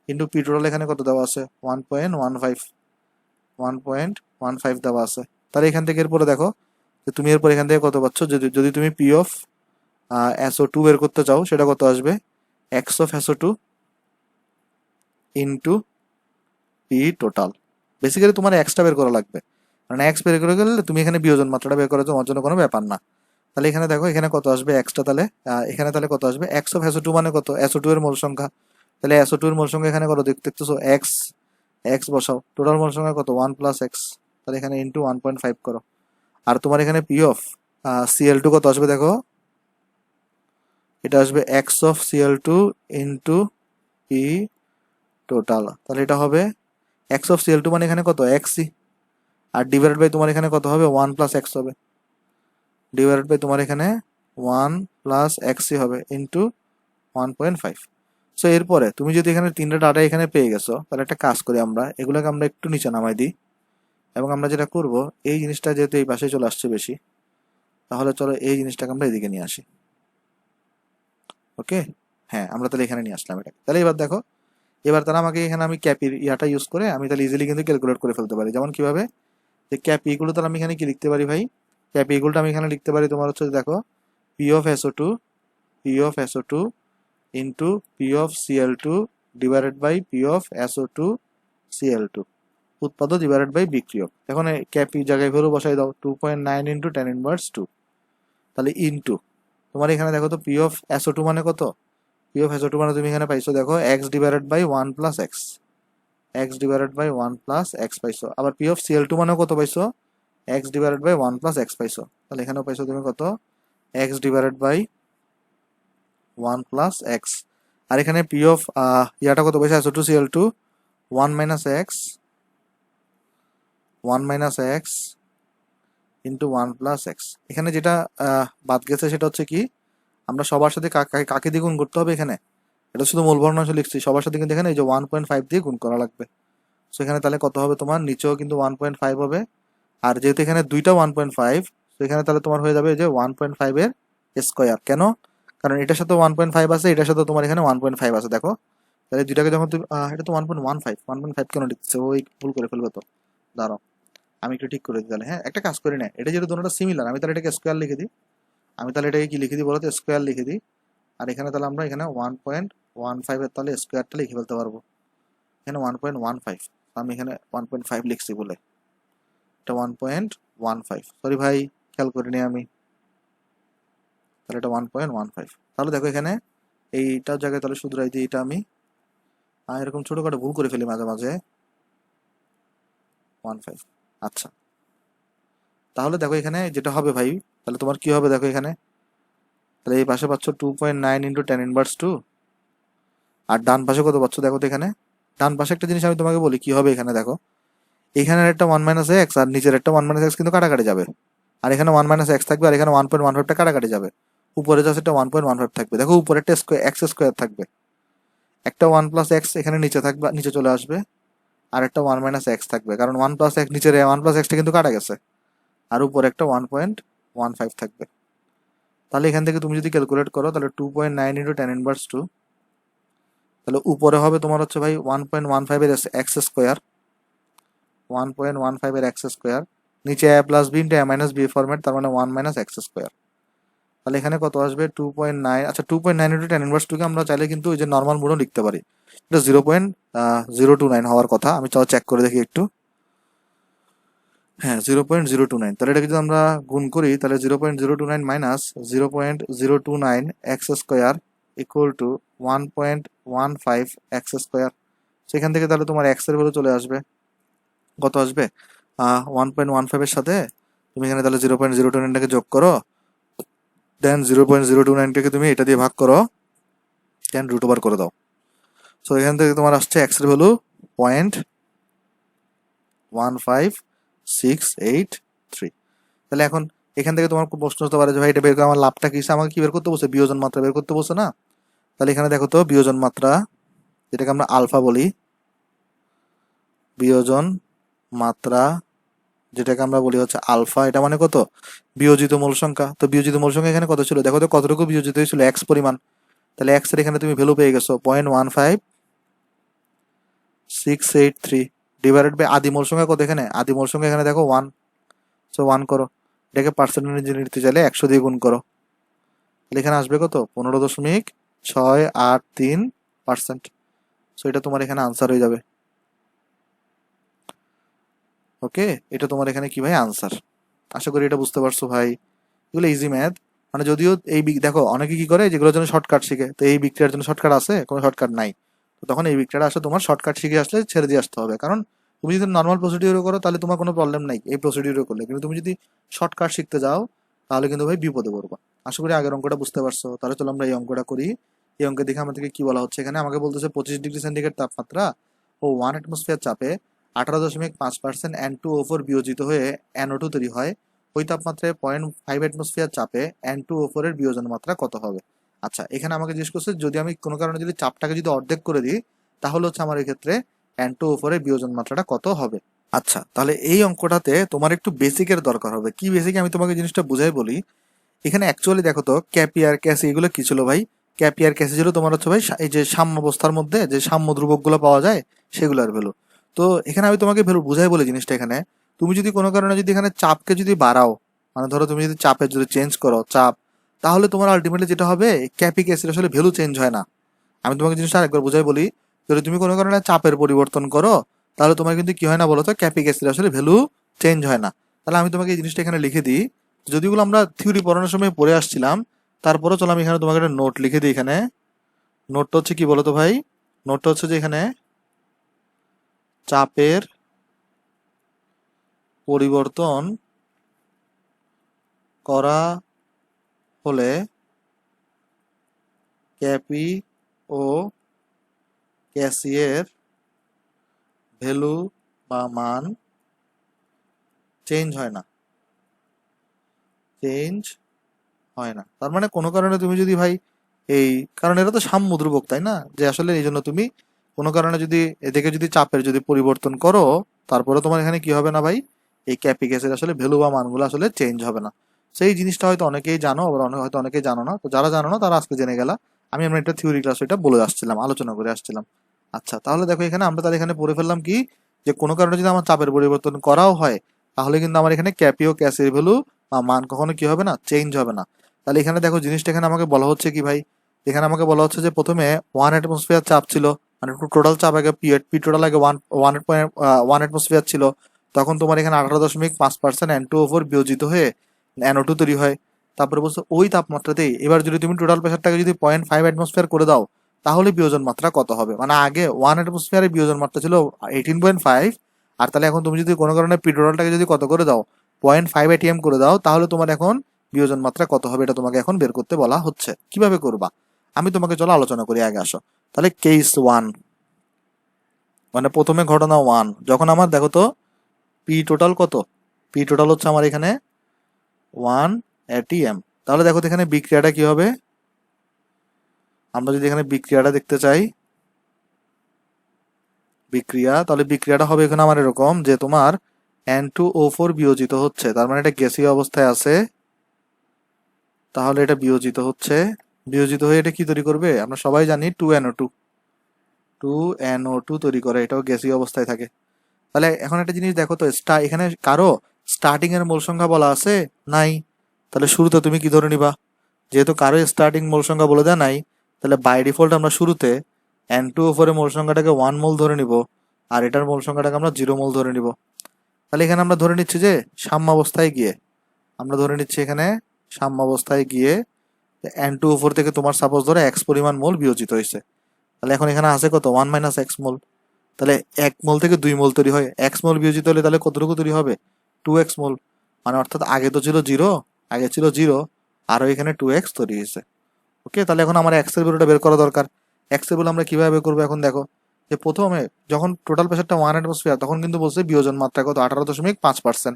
ইন্টু পি টোটাল এখানে কত দেওয়া আছে 1.15 দেওয়া আছে। তাহলে এখান থেকে এরপরে দেখো যে তুমি এরপর এখান থেকে কত পাচ্ছ, যদি যদি তুমি পি অফ SO2 বের করতে চাও, সেটা কত আসবে, x of SO2 into P total. Basically তোমার এক্সটা বের করা লাগবে, মানে এক্স বের করে গেলে তুমি এখানে বিয়োজন মাত্রাটা বের করা তোমার জন্য কোনো ব্যাপার না। তাহলে এখানে দেখো এখানে কত আসবে এক্সটা, তাহলে এখানে তাহলে কত আসবে, এক্স অফ SO2 মানে কত, SO2 এর মোল সংখ্যা। তাহলে SO2 এর মোল সংখ্যা এখানে কত দেখতেছো, এক্স এক্স বসাও, টোটাল মোল সংখ্যা কত 1 + x, তাহলে এখানে ইন্টু 1.5 করো। আর তোমার এখানে পি অফ Cl2 কত আসবে দেখো, এটা আসবে x of Cl2 into P total. তাহলে এটা হবে x অফ Cl2 মানে এখানে কত xই, আর ডিভাইডেড বাই তোমার এখানে কত হবে 1 + x হবে, ডিভাইডেড বাই তোমার এখানে 1 + xই হবে ইন্টু 1.5। সো এরপরে তুমি যদি এখানে তিনটা ডাটা এখানে পেয়ে গেছো, তাহলে একটা কাজ করি আমরা এগুলোকে আমরা একটু নিচে নামাই দিই, এবং আমরা যেটা করব, এই জিনিসটা যেহেতু এই পাশে চলে আসছে বেশি, তাহলে চলো এই জিনিসটাকে আমরা এদিকে নিয়ে আসি। ওকে, হ্যাঁ আমরা তাহলে এখানে নিয়ে আসলাম এটা। তাহলে এবার দেখো, এবার তাহলে আমাকে এখানে আমি ক্যাপির ইয়াটা ইউজ করে আমি তাহলে ইজিলি কিন্তু ক্যালকুলেট করে ফেলতে পারি। যেমন কিভাবে, যে ক্যাপি ইকুয়াল তাহলে আমি এখানে কি লিখতে পারি ভাই, ক্যাপি ইকুয়ালটা আমি এখানে লিখতে পারি তোমার হচ্ছে দেখো P of SO2 into P of Cl2 divided by P of SO2 Cl2, উৎপাদক ডিভাইডেড বাই বিক্রিয়ক। এখন ক্যাপি জায়গায় ভ্যালু বসাই দাও 2.9 × 10⁻², তাহলে ইন্টু তোমার এখানে দেখো তো পি অফ SO2 মানে কত, পি অফ SO2 মানে তুমি এখানে পাইছো দেখো x ডিভাইডেড বাই 1 + x পাইছো। আবার পি অফ Cl2 মানে কত পাইছো, x ডিভাইডেড বাই 1 + x পাইছো। তাহলে এখানেও পাইছো তুমি কত, x ডিভাইডেড বাই 1 + x। আর এখানে পি অফ ইয়াটা কত পাইছো SO2 Cl2 1 - x into 1 + x। এখানে যেটা বাদ গেছে সেটা হচ্ছে কি, আমরা সবার সাথে কাকে দিয়ে গুণ করতে হবে এখানে, এটা শুধু মূল ভগ্নাংশ লিখছি, সবার সাথে কিন্তু এখানে এই যে 1.5 দিয়ে গুণ করা লাগবে। সো এখানে তাহলে কত হবে তোমার, নিচেও কিন্তু 1.5 হবে, আর যেহেতু এখানে দুইটা 1.5, তো এখানে তাহলে তোমার হয়ে যাবে যে 1.5 এর স্কোয়ার। কেন, কারণ এটার সাথে 1.5 আছে, এটার সাথে তোমার এখানে 1.5 আছে। দেখো তাহলে দুইটাকে যখন তুমি এটা তো 1.15 কেন লিখছে, ওই ভুল করে ফেলবে তো। দাঁড়াও আমি একটু ঠিক করে দিই তাহলে। হ্যাঁ, একটা কাজ করি না, এটা যেহেতু দুটোটা সিমিলার, আমি তাহলে এটাকে স্কোয়ার লিখে দিই। আমি তাহলে এটাকে কি লিখে দিই বলো তো, স্কোয়ার লিখে দিই। আর এখানে তাহলে আমরা এখানে 1.15 এর তাহলে স্কোয়ারটা লিখে ফেলতে পারবো। এখানে 1.15, আমি এখানে 1.5 লিখছি বলে এটা 1.15। সরি ভাই, খেয়াল করিনি আমি। তাহলে এটা 1.15। তাহলে দেখো এখানে এইটার জায়গায় তাহলে শুধরাই দিই এটা আমি। এরকম ছোটখাটো ভুল করে ফেলি মাঝে মাঝে। 15। আচ্ছা, তাহলে দেখো এখানে যেটা হবে ভাই, তাহলে তোমার কি হবে দেখো এখানে, তাহলে এই পাশে পাচ্ছ 2.9 ইন্টু টেন ইনভার্স 2। আর ডান পাশে কত পাচ্ছ দেখো তো এখানে। ডান পাশে একটা জিনিস আমি তোমাকে বলি কি হবে এখানে দেখো, এখানের একটা 1 - x আর নিচের একটা 1 - x কিন্তু কাটাকাটি যাবে। আর এখানে 1 - x থাকবে, আর এখানে 1.15টা কাটাকাটি যাবে। উপরে জাস্ট একটা 1.15 থাকবে। দেখো উপরে একটা স্কোয়ার এক্স স্কোয়ার থাকবে, একটা 1 + x এখানে নিচে থাকবে, নিচে চলে আসবে। আর একটা 1 - x থাকবে, কারণ 1 + x নিচের 1 + xটা কিন্তু কাটা গেছে। আর উপরে একটা 1.15 থাকবে। তাহলে এখান থেকে তুমি যদি ক্যালকুলেট করো তাহলে 2.9 ইন্টু টেন ইনভার্স 2, তাহলে উপরে হবে তোমার হচ্ছে ভাই 1.15 এর এক্স স্কোয়ার, 1.15 এর এক্স স্কোয়ার, নিচে a plus b into a minus b format, তার মানে 1 - x স্কোয়ার। তাহলে এখানে কত আসবে 2.9। আচ্ছা 2.9 ইন্টু টেন ইনভার্স 2কে আমরা চাইলে কিন্তু ওই যে নর্মাল মোডও লিখতে পারি। এটা 0.029 হওয়ার কথা, আমি চাও চেক করে দেখি একটু। হ্যাঁ 0.029। তাহলে এটাকে যদি আমরা গুণ করি তাহলে 0.029 minus 0.029 x square equal to 1.15 x square. সেখান থেকে তাহলে তোমার এক্স এর ভ্যালু চলে আসবে, কত আসবে 1.15 এর সাথে তুমি এখানে তাহলে 0.029টাকে যোগ করো, দেন 0.029টাকে তুমি এটা দিয়ে ভাগ করো, দেন রুট ওভার করে দাও। সো এখান থেকে তোমার আসছে এক্স এর ভ্যালু 0.15683। তাহলে এখন এখান থেকে তোমার প্রশ্ন হতে পারে যে ভাই এটা বের করে আমার লাভটা কি, আমাকে কি বের করতে বলছে, বিয়োজন মাত্রা বের করতে বলছে না। তাহলে এখানে দেখো তো বিয়োজন মাত্রা, যেটাকে আমরা আলফা বলি, বিয়োজন মাত্রা যেটাকে আমরা বলি হচ্ছে আলফা, এটা মানে কত, বিয়োজিত মূল সংখ্যা। তো বিয়োজিত মূল সংখ্যা এখানে কত ছিল দেখো তো, কতটুকু বিয়োজিত হয়েছিল, এক্স পরিমাণ। তাহলে এক্স এর এখানে তুমি ভ্যালু পেয়ে গেছো 0.15683 ডিভাইডেড বাই আদি মূল সংখ্যা কত, এখানে আদি মূল সংখ্যা এখানে দেখো 1। সো 1 করো, এটাকে পার্সেন্টেজে নিতে চাইলে 100 দিয়ে গুণ করো, তাহলে এখানে আসবে কত 15.683%। সো এটা তোমার এখানে আনসার হয়ে যাবে। ওকে, এটা তোমার এখানে কি ভাই আনসার। আশা করি এটা বুঝতে পারছো ভাই। এগুলো ইজি ম্যাথ। মানে যদিও এই দেখো অনেকে কি করে যেগুলোর জন্য শর্টকাট শিখে, তো এই বিক্রিয়ার জন্য শর্টকাট আছে, কোনো শর্টকাট নাই। তো তখন এই বিক্রিয়াটা আসলে তোমার শর্টকাট শিখে আসলে ছেড়ে দিয়ে আসতে হবে, কারণ তুমি যদি নর্মাল প্রসিডিউরে করো তাহলে তোমার কোনো প্রবলেম নাই এই প্রসিডিউরে করলে, কিন্তু তুমি যদি শর্টকাট শিখতে যাও তাহলে কিন্তু ভাই বিপদে পড়বা। আশা করি আগের অঙ্কটা বুঝতে পারছো। তাহলে চলো আমরা এই অঙ্কটা করি। এই অঙ্কে দেখে আমাদেরকে কি বলা হচ্ছে, এখানে আমাকে বলতেছে 25 ডিগ্রি সেন্টিগ্রেড তাপমাত্রা ও 1 অ্যাটমসফিয়ার চাপে 18.5% N2O4 বিয়োজিত হয়ে NO2 তৈরি হয়। ওই তাপমাত্রায় 0.5 অ্যাটমসফিয়ার চাপে N2O4 এর বিয়োজন মাত্রা কত হবে। আচ্ছা এখানে আমাকে জিজ্ঞেস করছে যদি আমি কোনো কারণে যদি চাপটাকে যদি অর্ধেক করে দিই তাহলে হচ্ছে আমার এই ক্ষেত্রে N2O4 এর বিয়োজন মাত্রাটা কত হবে। আচ্ছা তাহলে এই অঙ্কটাতে তোমার একটু বেসিকের দরকার হবে। কি বেসিক আমি তোমাকে জিনিসটা বুঝাই বলি। এখানে অ্যাকচুয়ালি দেখো তো ক্যাপিয়ার ক্যাসি এগুলো কি ছিল ভাই, ক্যাপিয়ার ক্যাসি ছিল তোমার হচ্ছে ভাই এই যে সাম্যাবস্থার মধ্যে যে সাম্য ধ্রুবকগুলো পাওয়া যায় সেগুলোর ভ্যালু। তো এখানে আমি তোমাকে ভ্যালু বুঝাই বলে জিনিসটা, এখানে তুমি যদি কোনো কারণে যদি এখানে চাপকে যদি বাড়াও, মানে ধরো তুমি যদি চাপের যদি চেঞ্জ করো চাপ, তাহলে তোমার আলটিমেটলি যেটা হবে ক্যাপি ক্যাসির আসলে ভ্যালু চেঞ্জ হয় না। আমি তোমাকে জিনিসটা আরেকবার বুঝাই বলি, যদি তুমি কোনো কারণে চাপের পরিবর্তন করো তাহলে তোমার কিন্তু কি হয় না বলো তো, ক্যাপি ক্যাসির আসলে ভ্যালু চেঞ্জ হয় না। তাহলে আমি তোমাকে এই জিনিসটা এখানে লিখে দিই, যদিগুলো আমরা থিওরি পড়ানোর সময় পড়ে আসছিলাম, তারপরে চলো আমি এখানে তোমাকে একটা নোট লিখে দিই। এখানে নোটটা হচ্ছে কি বলতো ভাই, নোটটা হচ্ছে যে এখানে চাপের পরিবর্তন করা হলে ক্যাপি ও ক্যাসিয়ের ভ্যালু বা মান চেঞ্জ হয় না, চেঞ্জ হয় না। তার মানে কোনো কারণে তুমি যদি ভাই এই, কারণ এটা তো সাম্য ধ্রুবক তাই না, যে আসলে এই জন্য তুমি কোনো কারণে যদি এদিকে যদি চাপের যদি পরিবর্তন করো তারপরে তোমার এখানে কি হবে না ভাই, এই ক্যাপি গ্যাসের আসলে ভ্যালু বা মানগুলো আসলে চেঞ্জ হবে না। সেই জিনিসটা হয়তো অনেকেই জানো, আবার হয়তো অনেকেই জানো না। তো যারা জানো না তারা আজকে জেনে গেলা। আমরা একটা থিওরি ক্লাস এটা বলে আসছিলাম, আলোচনা করে আসছিলাম। আচ্ছা, তাহলে দেখো এখানে আমরা তাহলে এখানে পড়ে ফেললাম কি, যে কোনো কারণে যদি আমার চাপের পরিবর্তন করাও হয়, তাহলে কিন্তু আমার এখানে ক্যাপিও ক্যাসের ভ্যালু বা মান কখনো কি হবে না, চেঞ্জ হবে না। তাহলে এখানে দেখো জিনিসটা এখানে আমাকে বলা হচ্ছে কি ভাই, এখানে আমাকে বলা হচ্ছে যে প্রথমে 1 অ্যাটমসফিয়ার চাপ ছিল, মানে টোটাল চাপ আগে পি টোটাল আগে ওয়ান অ্যাটমসফিয়ার ছিল। তখন তোমার এখানে 18.5% N2O4 বিয়োজিত হয়ে NO2 তৈরি হয়। তারপরে বলছো ওই তাপমাত্রাতেই এবার যদি তুমি টোটাল প্রেশারটাকে যদি 0.5 অ্যাটমসফিয়ার করে দাও, তাহলে বিয়োজন মাত্রা কত হবে। মানে আগে 1 অ্যাটমসফিয়ারের বিয়োজন মাত্রা ছিল 18.5, আর তাহলে এখন তুমি যদি কোনো কারণে পি টোটালটাকে যদি কত করে দাও, 0.5 ATM করে দাও, তাহলে তোমার এখন বিয়োজন মাত্রা কত হবে এটা তোমাকে এখন বের করতে বলা হচ্ছে। কিভাবে করবা আমি তোমাকে চলো আলোচনা করি, আগে আসো। তাহলে কেস 1, মানে প্রথমে ঘটনা 1, যখন আমার দেখো তো পি টোটাল কত, পি টোটাল হচ্ছে আমার এখানে 1 ATM। তাহলে দেখো তো এখানে বিক্রিয়াটা কি হবে, আমরা যদি এখানে বিক্রিয়াটা দেখতে চাই, বিক্রিয়া, তাহলে বিক্রিয়াটা হবে এখানে আমার এরকম যে তোমার N2O4 বিয়োজিত হচ্ছে, তার মানে এটা গ্যাসীয় অবস্থায় আছে, তাহলে এটা বিয়োজিত হচ্ছে, বিয়োজিত হয়ে এটা কি তৈরি করবে আমরা সবাই জানি 2NO2, 2NO2 তৈরি করে, এটাও গ্যাসীয় অবস্থায় থাকে। তাহলে এখন একটা জিনিস দেখো তো, এখানে কারো স্টার্টিং এর মোল সংখ্যা বলা আছে নাই, তাহলে শুরুতে তুমি কি ধরে নিবা, যেহেতু কারো স্টার্টিং মোল সংখ্যা বলে দেয় নাই, তাহলে বাই ডিফল্ট আমরা শুরুতে N2O4 এর মোল সংখ্যাটাকে 1 মোল ধরে নিব, আর এটার মোল সংখ্যাটাকে আমরা 0 মোল ধরে নিব। তাহলে এখানে আমরা ধরে নিচ্ছি যে সাম্যাবস্থায় গিয়ে, আমরা ধরে নিচ্ছি এখানে সাম্যাবস্থায় গিয়ে N2O4 থেকে তোমার সাপোজ ধরো X পরিমাণ মোল বিয়োজিত হয়েছে। তাহলে এখন এখানে আছে কত, 1 মাইনাস X মোল। তাহলে 1 মোল থেকে 2 মোল তৈরি হয়, X মোল বিয়োজিত হলে তাহলে কতটুকু তৈরি হবে, 2X মোল। মানে অর্থাৎ আগে তো ছিল 0, আগে ছিল 0, আরও এখানে 2X তৈরি হয়েছে। ওকে, তাহলে এখন আমার এক্স এর ভ্যালুটা বের করা দরকার। এক্স এর ভ্যালু আমরা কিভাবে বের করবো, এখন দেখো যে প্রথমে যখন টোটাল প্রেশারটা 1 অ্যাটমসফিয়ার, তখন কিন্তু বলছে বিয়োজন মাত্রা কত, 18.5%।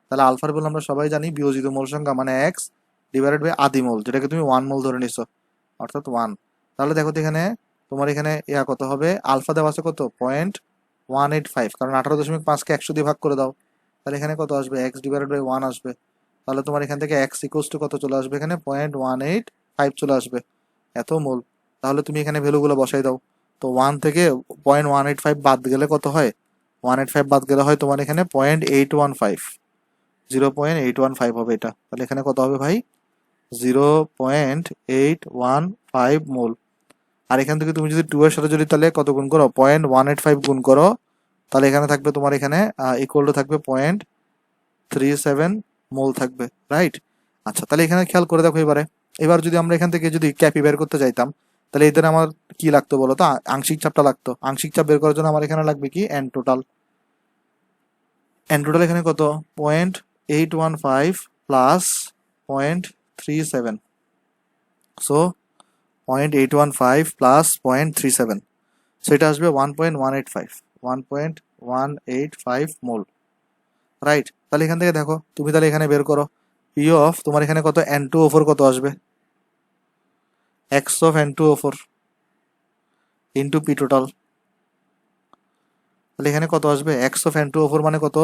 তাহলে আলফার ভ্যালু আমরা সবাই জানি, বিয়োজিত মোল সংখ্যা মানে এক্স ডিভাইডেড বাই আদি মোল, যেটাকে তুমি 1 মোল ধরে নিছো, অর্থাৎ 1। তাহলে দেখো তো এখানে তোমার এখানে কত হবে, আলফা দেওয়া আছে কত 0.185, কারণ 18.5কে 100 দিয়ে ভাগ করে দাও, তাহলে এখানে কত আসবে, এক্স ডিভাইডেড বাই 1 আসবে। তাহলে তোমার এখান থেকে এক্স ইকুয়ালস টু কত চলে আসবে, এখানে 0.185 চলে আসবে, এত মোল। তাহলে তুমি এখানে ভ্যালুগুলো বসাই দাও। তো 1 থেকে 0.185 বাদ গেলে কত হয়, 185 বাদ গেলে হয় তোমার এখানে 0.815, 0.815 হবে এটা। তাহলে এখানে কত হবে ভাই, 0.815 মোল। আর এখান থেকে তুমি যদি 2 এর সাথে যদি তাহলে কত গুণ করো, 0.185 গুণ করো, তাহলে এখানে থাকবে তোমার এখানে ইকুয়াল টু থাকবে 0.37 মোল থাকবে, রাইট। আচ্ছা, তাহলে এখানে খেয়াল করে দেখো এবারে, এবার যদি আমরা এখান থেকে যদি ক্যাপি বের করতে চাইতাম, তাহলে এদের আমার কি লাগতো বলো তো, আংশিক চাপটা লাগতো। আংশিক চাপ বের করার জন্য আমার এখানে লাগবে কি, এন টোটাল। এন টোটাল এখানে কত, 0.815 প্লাস 0.37, সো 0.815 প্লাস 0.37, সেটা আসবে 1.185, 1.185 মোল, রাইট। তাহলে এখান থেকে দেখো তুমি তাহলে এখানে বের করো পি অফ তোমার এখানে কত, N2O4 কত আসবে, x of N2O4 into P total. তাহলে এখানে কত আসবে, এক্স অফ N2O4 মানে কত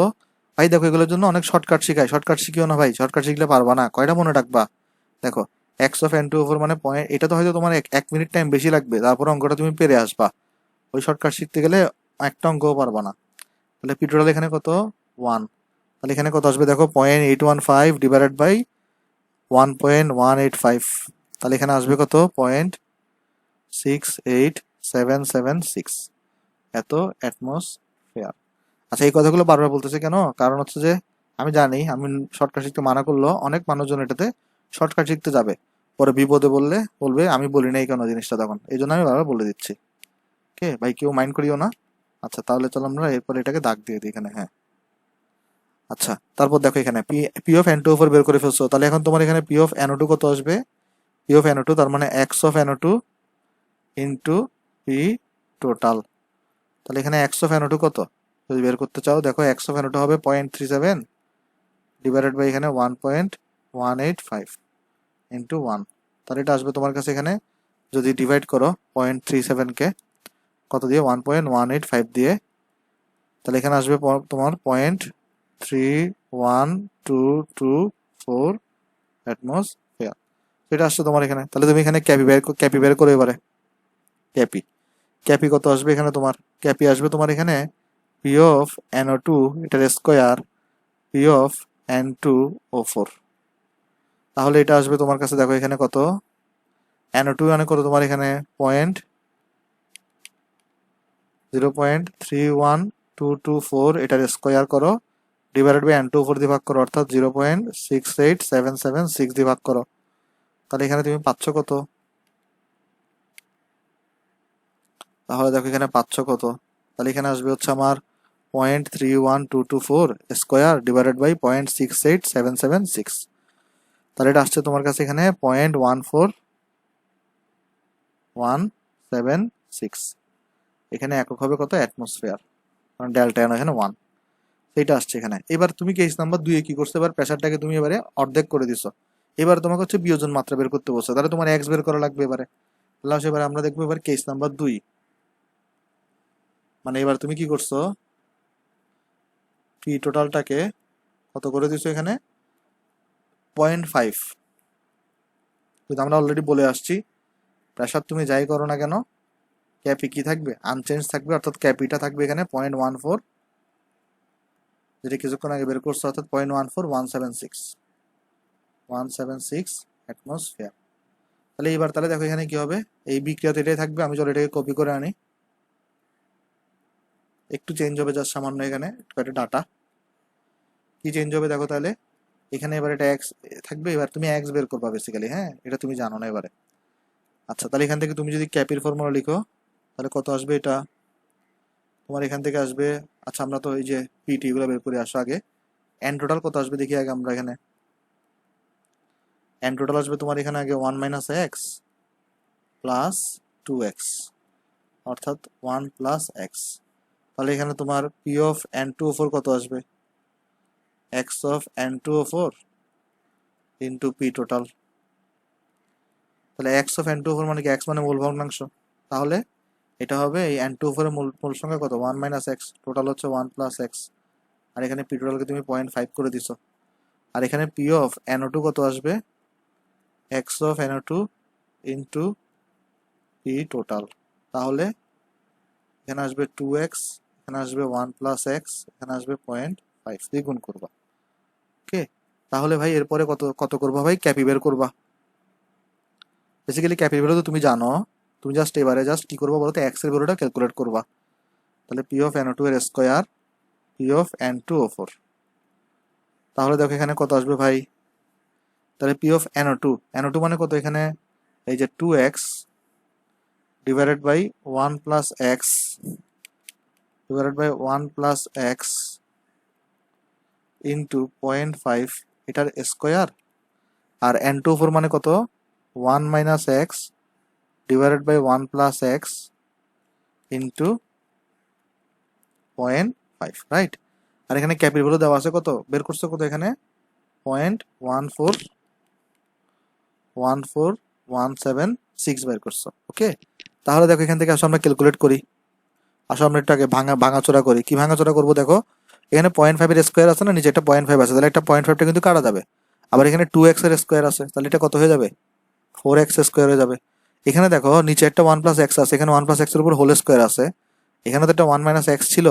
ভাই, দেখো এগুলোর জন্য অনেক শর্টকাট শিখায়, শর্টকাট শিখিও না ভাই, শর্টকাট শিখলে পারবা না, কয়টা মনে রাখবা। দেখো এক্স অফ N2O4 মানে পয়েন্ট, এটা তো হয়তো তোমার 1 মিনিট টাইম বেশি লাগবে, তারপর অঙ্কটা তুমি পেরে আসবা। ওই শর্টকাট শিখতে গেলে একটা অঙ্কও পারবা না। তাহলে পি টোটাল এখানে কত, 1। তাহলে এখানে কত আসবে দেখো, 0.815 ডিভাইডেড বাই 1.185, তাহলে এখানে আসবে কত, 0.68776, এত অ্যাটমসফিয়ার। আচ্ছা, এই কথাগুলো বারবার বলতেছে কেন, কারণ হচ্ছে যে আমি জানি আমি শর্টকাট শিখতে মানা করলো অনেক মানুষজন এটাতে শর্টকাট শিখতে যাবে, পরে বিপদে বলবে আমি বলি নাই কেন জিনিসটা, তখন এই জন্য আমি বারবার বলে দিচ্ছি। ওকে ভাই, কেউ মাইন্ড করিও না। আচ্ছা, তাহলে চলো আমরা এরপর এটাকে দাগ দিয়ে দিই এখানে, হ্যাঁ। আচ্ছা, তারপর দেখো এখানে পি অফ N2O4 বের করে ফেলছো, তাহলে এখন তোমার এখানে পি অফ NO2 কত আসবে, পি অফ NO2 তার মানে x of NO2 into P total. তাহলে এখানে এক্স অফ NO2 কত যদি বের করতে চাও, দেখো এক্স অফ NO2 হবে 0.37 ডিভাইডেড বাই এখানে 1.185 ইন্টু 1। তাহলে এটা আসবে তোমার কাছে এখানে যদি ডিভাইড করো 0.37কে কত দিয়ে, 1.185 দিয়ে, তাহলে এখানে আসবে তোমার 0.31224 অ্যাটমসফিয়ার। সেটা আসছে তোমার এখানে। তাহলে তুমি এখানে ক্যাপি বের করো এবারে। ক্যাপি ক্যাপি কত আসবে এখানে তোমার? ক্যাপি আসবে তোমার এখানে পি অফ NO2 এটার স্কোয়ার পি অফ N2O4। তাহলে এটা আসবে তোমার কাছে, দেখো এখানে কত, NO2 মানে কত তোমার এখানে 0.0.31224, এটার স্কোয়ার করো ডিভাইডেড বাই N2O4 দিয়ে ভাগ করো, অর্থাৎ 0.68776 দিয়ে ভাগ করো। তাহলে এখানে তুমি পাচ্ছ কত? তাহলে দেখো এখানে পাচ্ছ কত? তাহলে এখানে আসবে হচ্ছে আমার 0.31224 স্কোয়ার ডিভাইডেড বাই 0.68776। তাহলে এটা আসছে তোমার কাছে এখানে 0.14176। এখানে একক হবে কত? অ্যাটমসফিয়ার, কারণ ডেল্টা এন এখানে 1। সেইটা আসছে এখানে। এবার তুমি কেস নাম্বার 2 কি করছো? এবার প্রেসারটাকে তুমি এবারে অর্ধেক করে দিছো। এবার তোমাকে হচ্ছে বিয়োজন মাত্রা বের করতে বলছো, তাহলে তোমার এক্স বের করা লাগবে এবারে। তাহলে এবার আমরা দেখবো এবার কেস নাম্বার 2। মানে এবার তুমি কি করছো? পি টোটালটাকে কত করে দিছো এখানে? 0.5। কিন্তু আমরা অলরেডি বলে আসছি, প্রেসার তুমি যাই করো না কেন, ক্যাপি কি থাকবে? আনচেঞ্জ থাকবে, অর্থাৎ ক্যাপিটা থাকবে এখানে 0.14, যেটা কিছুক্ষণ আগে বের করছো, অর্থাৎ 0.14176 অ্যাটমসফিয়ার। তাহলে এইবার তাহলে দেখো এখানে কি হবে, এই বিক্রিয়া তো এটাই থাকবে। আমি চলো এটাকে কপি করে আনি, একটু চেঞ্জ হবে জাস্ট সামান্য, এখানে একটা ডাটা কি চেঞ্জ হবে দেখো। তাহলে এখানে এবার এটা এক্স থাকবে, এবার তুমি এক্স বের করবা বেসিক্যালি, হ্যাঁ এটা তুমি জানো না এবারে। আচ্ছা, তাহলে এখান থেকে তুমি যদি ক্যাপির ফর্মুলা লিখো তাহলে কত আসবে এটা তোমার এখান থেকে আসবে। আচ্ছা, আমরা তো এই যে পিটি গুলো বের করে আসো আগে। এন টোটাল কত আসবে দেখি আগে আমরা এখানে। এন টোটাল আসবে তোমার এখানে আগে 1 মাইনাস এক্স প্লাস 2x, অর্থাৎ 1 প্লাস এক্স। তাহলে এখানে তোমার পি অফ N2O4 কত আসবে? X of N2O4 into P total. তাহলে এক্স অফ N2O4 মানে কি? এক্স মানে মূল ভগ্নাংশ। তাহলে এটা হবে এই N2O4 এর মূল সংখ্যা কত? 1 মাইনাস এক্স, টোটাল হচ্ছে 1 প্লাস এক্স। আর এখানে পি টোটালকে তুমি 0.5 করে দিছো। আর এখানে পি অফ NO2 কত আসবে? X of NO2 into P total. তাহলে এখানে আসবে 2x, এখানে আসবে 1 প্লাস এক্স, এখানে আসবে 0.5 দিয়ে গুণ করবা। ওকে, তাহলে ভাই এরপরে কত কত করবা ভাই? ক্যাপি বের করবা। বেসিক্যালি ক্যাপি ভ্যালু তো তুমি জানো, তুমি জাস্ট এবারে জাস্ট কি করবা বলো তো? এক্স এর ভ্যালুটা ক্যালকুলেট করবা। তাহলে পি অফ NO2 এর স্কোয়ার পি অফ N2O4। তাহলে দেখো এখানে কত আসবে ভাই? তাহলে পি অফ NO2 মানে কত এখানে? এই যে 2x divided by 1 plus x divided by 1 plus x into 0.5 এটার স্কোয়ার। আর N2O4 মানে কত? 1 minus x divided by 1 plus x into 0.5, right? আর এখানে ক্যাপির ভ্যালু দেওয়া আছে কত? বের করছো কত এখানে? 0.14176 বের করছো। ওকে, তাহলে দেখো এখান থেকে আসো আমরা ক্যালকুলেট করি। আসো আমরা একটু আগে ভাঙাচোরা করি। কি ভাঙাচোরা করবো দেখো, এখানে 0.5 এর স্কোয়ার আছে না, নিচে একটা 0.5 আছে, তাহলে একটা 0.5টা কিন্তু কাটা যাবে। আবার এখানে 2x এর স্কোয়ার আছে, তাহলে এটা কত হয়ে যাবে? 4x স্কোয়ার হয়ে যাবে। এখানে দেখো নিচে একটা 1 প্লাস এক্স আছে, এখানে 1 প্লাস এক্স এর উপর হোল স্কোয়ার আছে। এখানে তো একটা 1 মাইনাস এক্স ছিল,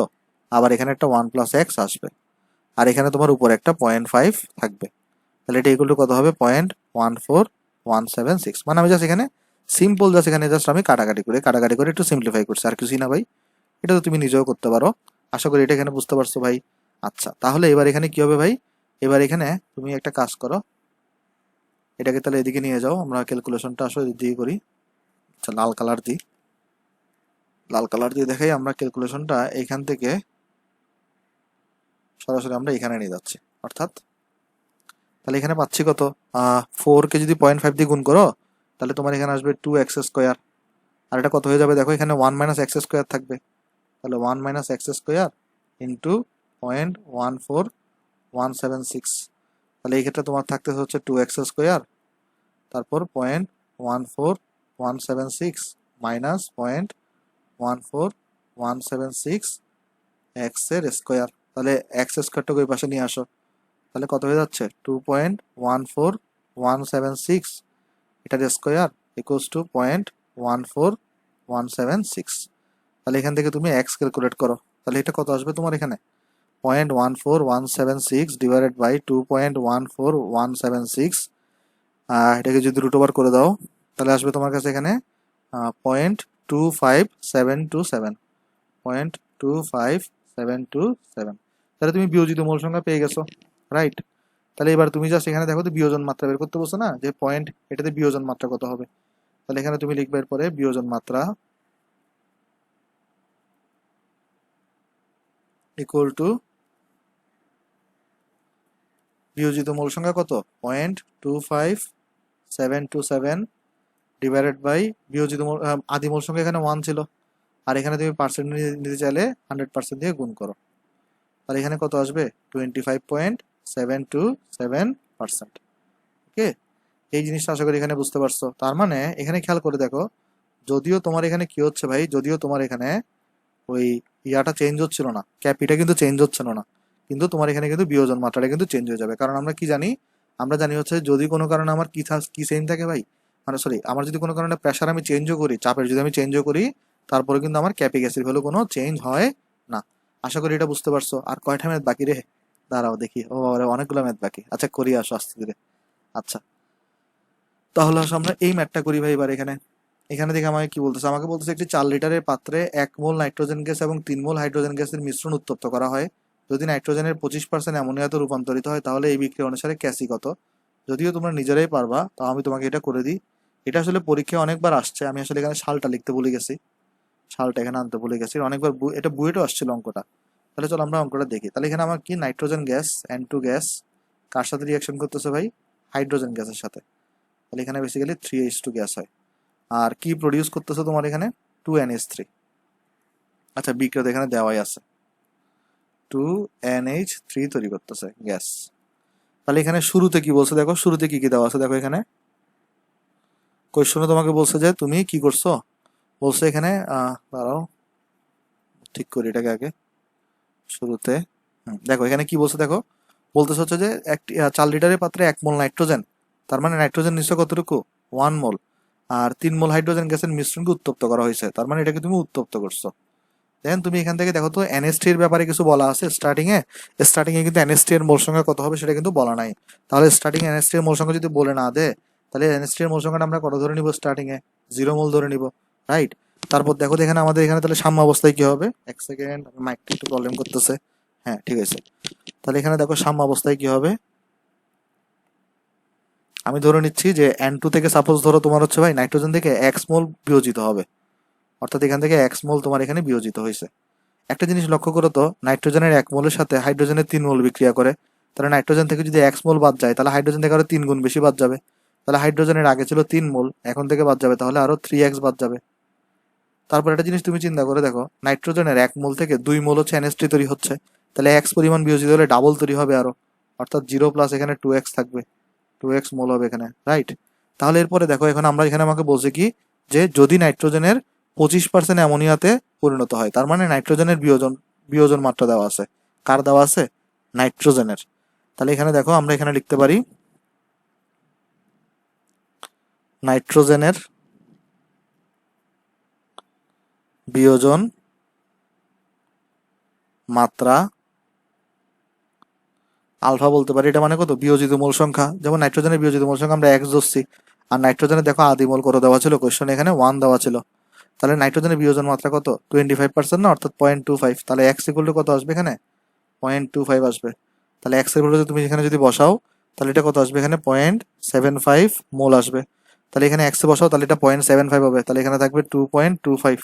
আবার এখানে একটা 1 প্লাস এক্স আসবে। আর এখানে তোমার উপর একটা 0.5 থাকবে। তাহলে এটা ইকুয়াল টু কত হবে? 0.14176। মানে আমি জাস্ট এখানে সিম্পল জাস্ট এখানে জাস্ট আমি কাটাকাটি করে একটু সিম্পলিফাই করছি, আর কিছুই না ভাই। এটা তো তুমি নিজেও করতে পারো। আশা করি এটা এখানে বুঝতে পারছো ভাই। আচ্ছা, তাহলে এবার এখানে কি হবে ভাই? এবার এখানে তুমি একটা কাজ করো, এটাকে তাহলে এদিকে নিয়ে যাও, আমরা ক্যালকুলেশনটা আসলে এদিকে করি। আচ্ছা, লাল কালার দিয়ে দেখাই আমরা ক্যালকুলেশনটা। এইখান থেকে সরাসরি আমরা এখানে নিয়ে যাচ্ছি, অর্থাৎ তাহলে এখানে পাচ্ছি কত? 4 কে যদি 0.5 দিয়ে গুণ করো তাহলে তোমার এখানে আসবে 2x স্কোয়ার। আর এটা কত হয়ে যাবে দেখো, এখানে 1 মাইনাস এক্স স্কোয়ার থাকবে। তাহলে 1 মাইনাস এক্স স্কোয়ার ইন্টু 0.14176। তাহলে এই ক্ষেত্রে তোমার থাকতেছে হচ্ছে 2x স্কোয়ার, তারপর 0.14176 মাইনাস 0.14176 এক্স এর স্কোয়ার। তাহলে এক্স স্কোয়ারটাকে ওই পাশে নিয়ে আসো, তাহলে কত হয়ে যাচ্ছে? 0.176 এটার স্কোয়ার ইকুয়ালস টু 0.14176। তাহলে এখান থেকে তুমি এক্স ক্যালকুলেট করো, তাহলে এটা কত আসবে তোমার এখানে 0.14176 ডিভাইডেড বাই 2.14176। এটাকে যদি রুট ওভার করে দাও তাহলে আসবে তোমার কাছে এখানে 0.25727, 0.25727। তাহলে তুমি বিয়োজিত মূল সংখ্যা পেয়ে গেছো, রাইট। তাহলে এবার তুমি জাস্ট এখানে দেখো তো বিয়োজন মাত্রা বের করতে বলছো না, যে পয়েন্ট এটাতে বিয়োজন মাত্রা কত হবে। তাহলে এখানে তুমি লিখবে এরপরে বিয়োজন মাত্রা ইকুয়াল টু বিয়োজিত মূল সংখ্যা কত 0.25727 ডিভাইডেড বাই বিয়োজিত আদি মূল সংখ্যা এখানে 1 ছিল, আর এখানে তুমি পার্সেন্ট নিতে চাইলে 100% দিয়ে গুণ করো, তাহলে এখানে কত আসবে 25.727%। ওকে, এই জিনিসটা আশা করি এখানে বুঝতে পারছো। তার মানে এখানে খেয়াল করে দেখো, যদিও তোমার এখানে কি হচ্ছে ভাই, যদিও তোমার এখানে ওই ইয়াটা চেঞ্জ হচ্ছিল না, ক্যাপিটা কিন্তু চেঞ্জ হচ্ছিল না, কিন্তু তোমার এখানে কিন্তু বিয়োজন মাত্রাটা কিন্তু চেঞ্জ হয়ে যাবে। কারণ আমরা কি জানি, আমরা জানি হচ্ছে যদি কোনো কারণে আমার কি চেঞ্জ থাকে ভাই, মানে সরি, আমার যদি কোনো কারণে প্রেশার আমি চেঞ্জও করি, চাপের যদি আমি চেঞ্জও করি, তারপরে কিন্তু আমার ক্যাপিগ্যাসের ভ্যালু কোনো চেঞ্জ হয় না। আশা করি এটা বুঝতে পারছো। আর কয়টা ম্যাথ বাকি রে, দাঁড়াও দেখি, ও বাবারে অনেকগুলো ম্যাথ বাকি, আচ্ছা করি আসো আস্তে ধীরে। আচ্ছা তাহলে আসো আমরা এই ম্যাথটা করি ভাই। এবার এখানে এখানে দেখে আমাকে কি বলতেছে, আমাকে বলতেছে একটি 4 লিটারের পাত্রে 1 মোল নাইট্রোজেন গ্যাস এবং 3 মোল হাইড্রোজেন গ্যাসের মিশ্রণ উত্তপ্ত করা হয়। যদি নাইট্রোজেনের 25% অ্যামোনিয়াতে রূপান্তরিত হয় তাহলে এই বিক্রিয়া অনুসারে ক্যাসি কত। যদিও তোমরা নিজেরাই পারবা, তাও আমি তোমাকে এটা করে দিই। এটা আসলে পরীক্ষায় অনেকবার আসছে, আমি আসলে এখানে সালটা লিখতে ভুলে গেছি, সালটা এখানে আনতে ভুলে গেছি, অনেকবার এটা বুয়েটও আসছিল অঙ্কটা। তাহলে চলো আমরা অঙ্কটা দেখি। তাহলে এখানে আমার কি নাইট্রোজেন গ্যাস N2 গ্যাস কার সাথে রিয়াকশন করতেছে ভাই, হাইড্রোজেন গ্যাসের সাথে। তাহলে এখানে বেসিক্যালি 3H2 গ্যাস হয়। আর কি প্রডিউস করতেছে তোমার এখানে 2NH3। আচ্ছা বিক্রিয়া তো এখানে দেওয়াই আছে, 2NH3 তৈরি করতেছে গ্যাস। তাহলে এখানে শুরুতে কি বলছে দেখো, শুরুতে কি কি দেওয়া আছে দেখো, এখানে কোয়েশ্চনে তোমাকে বলছে যে তুমি কি করছো, বলছে এখানে দাঁড়াও ঠিক করি এটাকে আগে। শুরুতে দেখো এখানে কি বলছে দেখো, বলতেছে হচ্ছে যে একটি 4 লিটারের পাত্রে 1 মোল নাইট্রোজেন, তার মানে নাইট্রোজেন নিশ্চয় কতটুকু 1 মোল, আর 3 মোল হাইড্রোজেন গ্যাসের মিশ্রণকে উত্তপ্ত করা হয়েছে, তার মানে এটাকে তুমি উত্তপ্ত করছো। দেন তুমি এখান থেকে দেখো তো NH3 এর ব্যাপারে কিছু বলা আছে স্টার্টিং এ কিন্তু NH3 এর মোল সংখ্যা কত হবে সেটা কিন্তু বলা নাই। তাহলে স্টার্টিং NH3 এর মোল সংখ্যা যদি বলে না দে, তাহলে NH3 এর মোল সংখ্যাটা আমরা কত ধরে নিব, স্টার্টিং এ 0 মোল ধরে নিব, রাইট। তারপর দেখো এখানে আমাদের এখানে তাহলে সাম্য অবস্থায় কি হবে, এক সেকেন্ড মাইকটা একটু প্রবলেম করতেছে, হ্যাঁ ঠিক আছে। তাহলে এখানে দেখো সাম্য অবস্থায় কি হবে, আমি ধরে নিচ্ছি যে N2 থেকে সাপোজ ধরো তোমার হচ্ছে ভাই নাইট্রোজেন থেকে X মোল বিয়োজিত হবে, অর্থাৎ এখান থেকে X মোল তোমার এখানে বিয়োজিত হয়েছে। একটা জিনিস লক্ষ্য করো তো, নাইট্রোজেনের 1 মোলের সাথে হাইড্রোজেনের 3 মোল বিক্রিয়া করে, তাহলে নাইট্রোজেন থেকে যদি X মোল বাদ যায় তাহলে হাইড্রোজেন থেকে আরো 3 গুণ বেশি বাদ যাবে। তাহলে হাইড্রোজেনের আগে ছিল 3 মোল, এখন থেকে বাদ যাবে তাহলে আরো 3x বাদ যাবে। তারপর একটা জিনিস তুমি চিন্তা করে দেখো, নাইট্রোজেনের 1 মোল থেকে 2 মোল হচ্ছে NH3 তৈরি হচ্ছে, তাহলে X পরিমাণ বিয়োজিত হলে ডাবল তৈরি হবে আরো, অর্থাৎ 0 প্লাস এখানে 2x থাকবে, 2x মোল হবে এখানে, রাইট। তাহলে এরপরে দেখো এখন আমরা এখানে আমাকে বলছে কি, যে যদি নাইট্রোজেনের 25% অ্যামোনিয়াতে পরিণত হয়, তার মানে নাইট্রোজেনের বিয়োজন মাত্রা দেওয়া আছে, কার দেওয়া আছে, নাইট্রোজেনের। তাহলে এখানে দেখো আমরা এখানে লিখতে পারি নাইট্রোজেনের বিয়োজন মাত্রা আলফা বলতে পারি, এটা মানে কত, বিয়োজিত মোল সংখ্যা। যেমন নাইট্রোজেনের বিয়োজিত মোল সংখ্যা আমরা এক্স ধরছি, আর নাইট্রোজেনের দেখো আদি মোল কত দেওয়া ছিল, কোয়েশ্চন এখানে 1 দেওয়া ছিল। তাহলে নাইট্রোজেনের বিয়োজন মাত্রা কত 25% না, অর্থাৎ 0.25। তাহলে এক্স ইকুয়াল টু কত আসবে এখানে 0.25 আসবে। তাহলে এক্স এর ভ্যালু তুমি এখানে যদি বসাও তাহলে এটা কত আসবে, এখানে 0.75 মোল আসবে। তাহলে এখানে এক্স এ বসাও তাহলে এটা 0.75 হবে, তাহলে এখানে থাকবে 2.25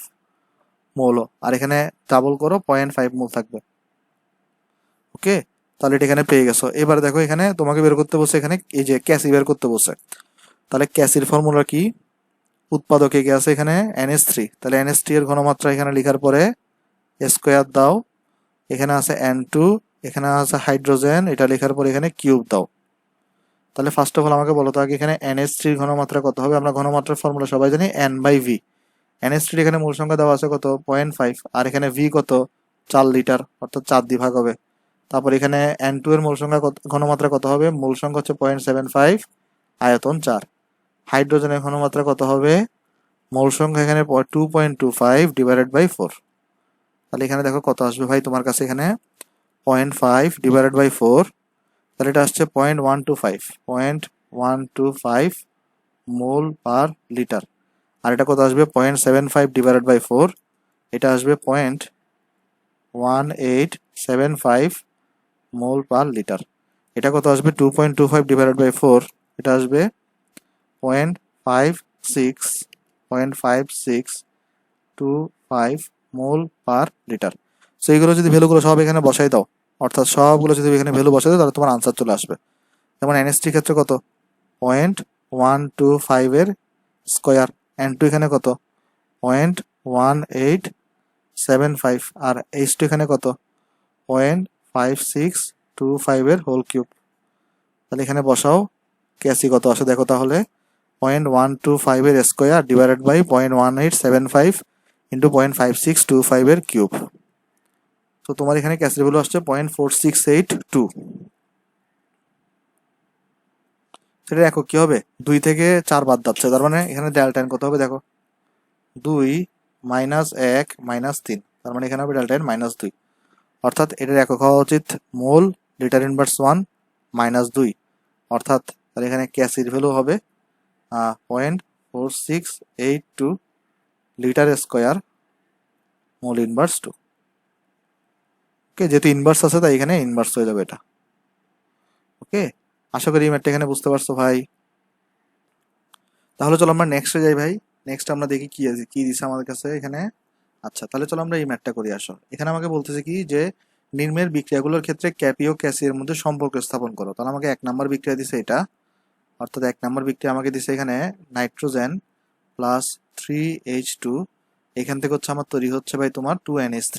মোল, আর এখানে ডাবল করো 0.5 মোল থাকবে। ওকে, তাহলে এটা এখানে পেয়ে গেছো। এবার দেখো এখানে তোমাকে বের করতে বলছে, এখানে এই যে ক্যাসি বের করতে বলছে। তাহলে ক্যাসির ফর্মুলা কি, উৎপাদকে কি আছে এখানে NH3, তাহলে NH3 এর ঘনমাত্রা এখানে লেখার পরে স্কোয়ার দাও, এখানে আছে N2, এখানে আছে হাইড্রোজেন, এটা লেখার পরে এখানে কিউব দাও। তাহলে ফার্স্ট অফ অল আমাকে বলো তো আগে এখানে NH3 এর ঘনমাত্রা কত হবে, আমরা ঘনমাত্রার ফর্মুলা সবাই জানি N/V। NH3 এখানে মূল সংখ্যা দেওয়া আছে কত 0.5, আর এখানে V কত 4 লিটার, অর্থাৎ 4 দিয়ে ভাগ হবে। তারপর এখানে N2 এর মূল সংখ্যা ঘনমাত্রা কত হবে, মূল সংখ্যা হচ্ছে 0.75, আয়তন 4। হাইড্রোজেনের ঘনমাত্রা কত হবে? মোল সংখ্যা এখানে 2.25 ডিভাইডেড বাই 4। তাহলে এখানে দেখো কত আসবে ভাই তোমার কাছে, এখানে 0.5 ডিভাইডেড বাই 4, তাহলে এটা আসছে 0.125 মোল পার লিটার। আর এটা কত আসবে? 0.75 ডিভাইডেড বাই 4, এটা আসবে 0.1875 মোল পার লিটার। এটা কত আসবে? 2.25 ডিভাইডেড বাই 4, এটা আসবে 0.56 মোল পার লিটার। সো এইগুলো যদি ভ্যালুগুলো সব এখানে বসাই দাও, অর্থাৎ সবগুলো যদি এখানে ভ্যালু বসাই দাও, তাহলে তোমার আনসার চলে আসবে। যেমন NH3 ক্ষেত্রে কত? 0.125 এর স্কোয়ার। N2 এখানে কত? 0.1875। আর H2 এখানে কত? 0.5625 এর হোল কিউব। তাহলে এখানে বসাও, ক্যাসি কত আসে দেখো তাহলে। 0.125 এর স্কোয়ার ডিভাইডেড বাই 0.1875 ইন্টু 0.5625 এর কিউব। তো তোমার এখানে ক্যাসির ভ্যালু আসছে 0.4682। সেটা একক কি হবে? 2 থেকে 4 বাদ যাচ্ছে, তার মানে এখানে ডেল্টা এন কত হবে দেখো, 2 মাইনাস 1 মাইনাস 3, তার মানে এখানে হবে ডেল্টা এন -2। অর্থাৎ এটার একক হওয়া উচিত মোল লিটার ইনভার্স 1 -2, অর্থাৎ তাহলে এখানে ক্যাসির ভ্যালু হবে 0.4682 লিটার স্কোয়ার মোল ইনভার্স 2। ওকে, যেহেতু ইনভার্স আছে তাই এখানে ইনভার্স হয়ে যাবে এটা। ওকে, আশা করি এই ম্যাথটা এখানে বুঝতে পারছো ভাই। তাহলে চলো আমরা নেক্সটে যাই ভাই। নেক্সট আমরা দেখি কি আছে, কি দিছে আমাদের কাছে এখানে। আচ্ছা, তাহলে চলো আমরা এই ম্যাথটা করি। আসো, এখানে আমাকে বলতেছে কি যে নিম্নের বিক্রিয়াগুলোর ক্ষেত্রে ক্যাপি ও ক্যাসি এর মধ্যে সম্পর্ক স্থাপন করো। তাহলে আমাকে 1 নম্বর বিক্রিয়া দিছে এটা, অর্থাৎ 1 নম্বর বিক্রিয়া আমাকে দিছে এখানে নাইট্রোজেন প্লাস 3H2, এখান থেকে হচ্ছে আমার তৈরি হচ্ছে ভাই তোমার 2NH3।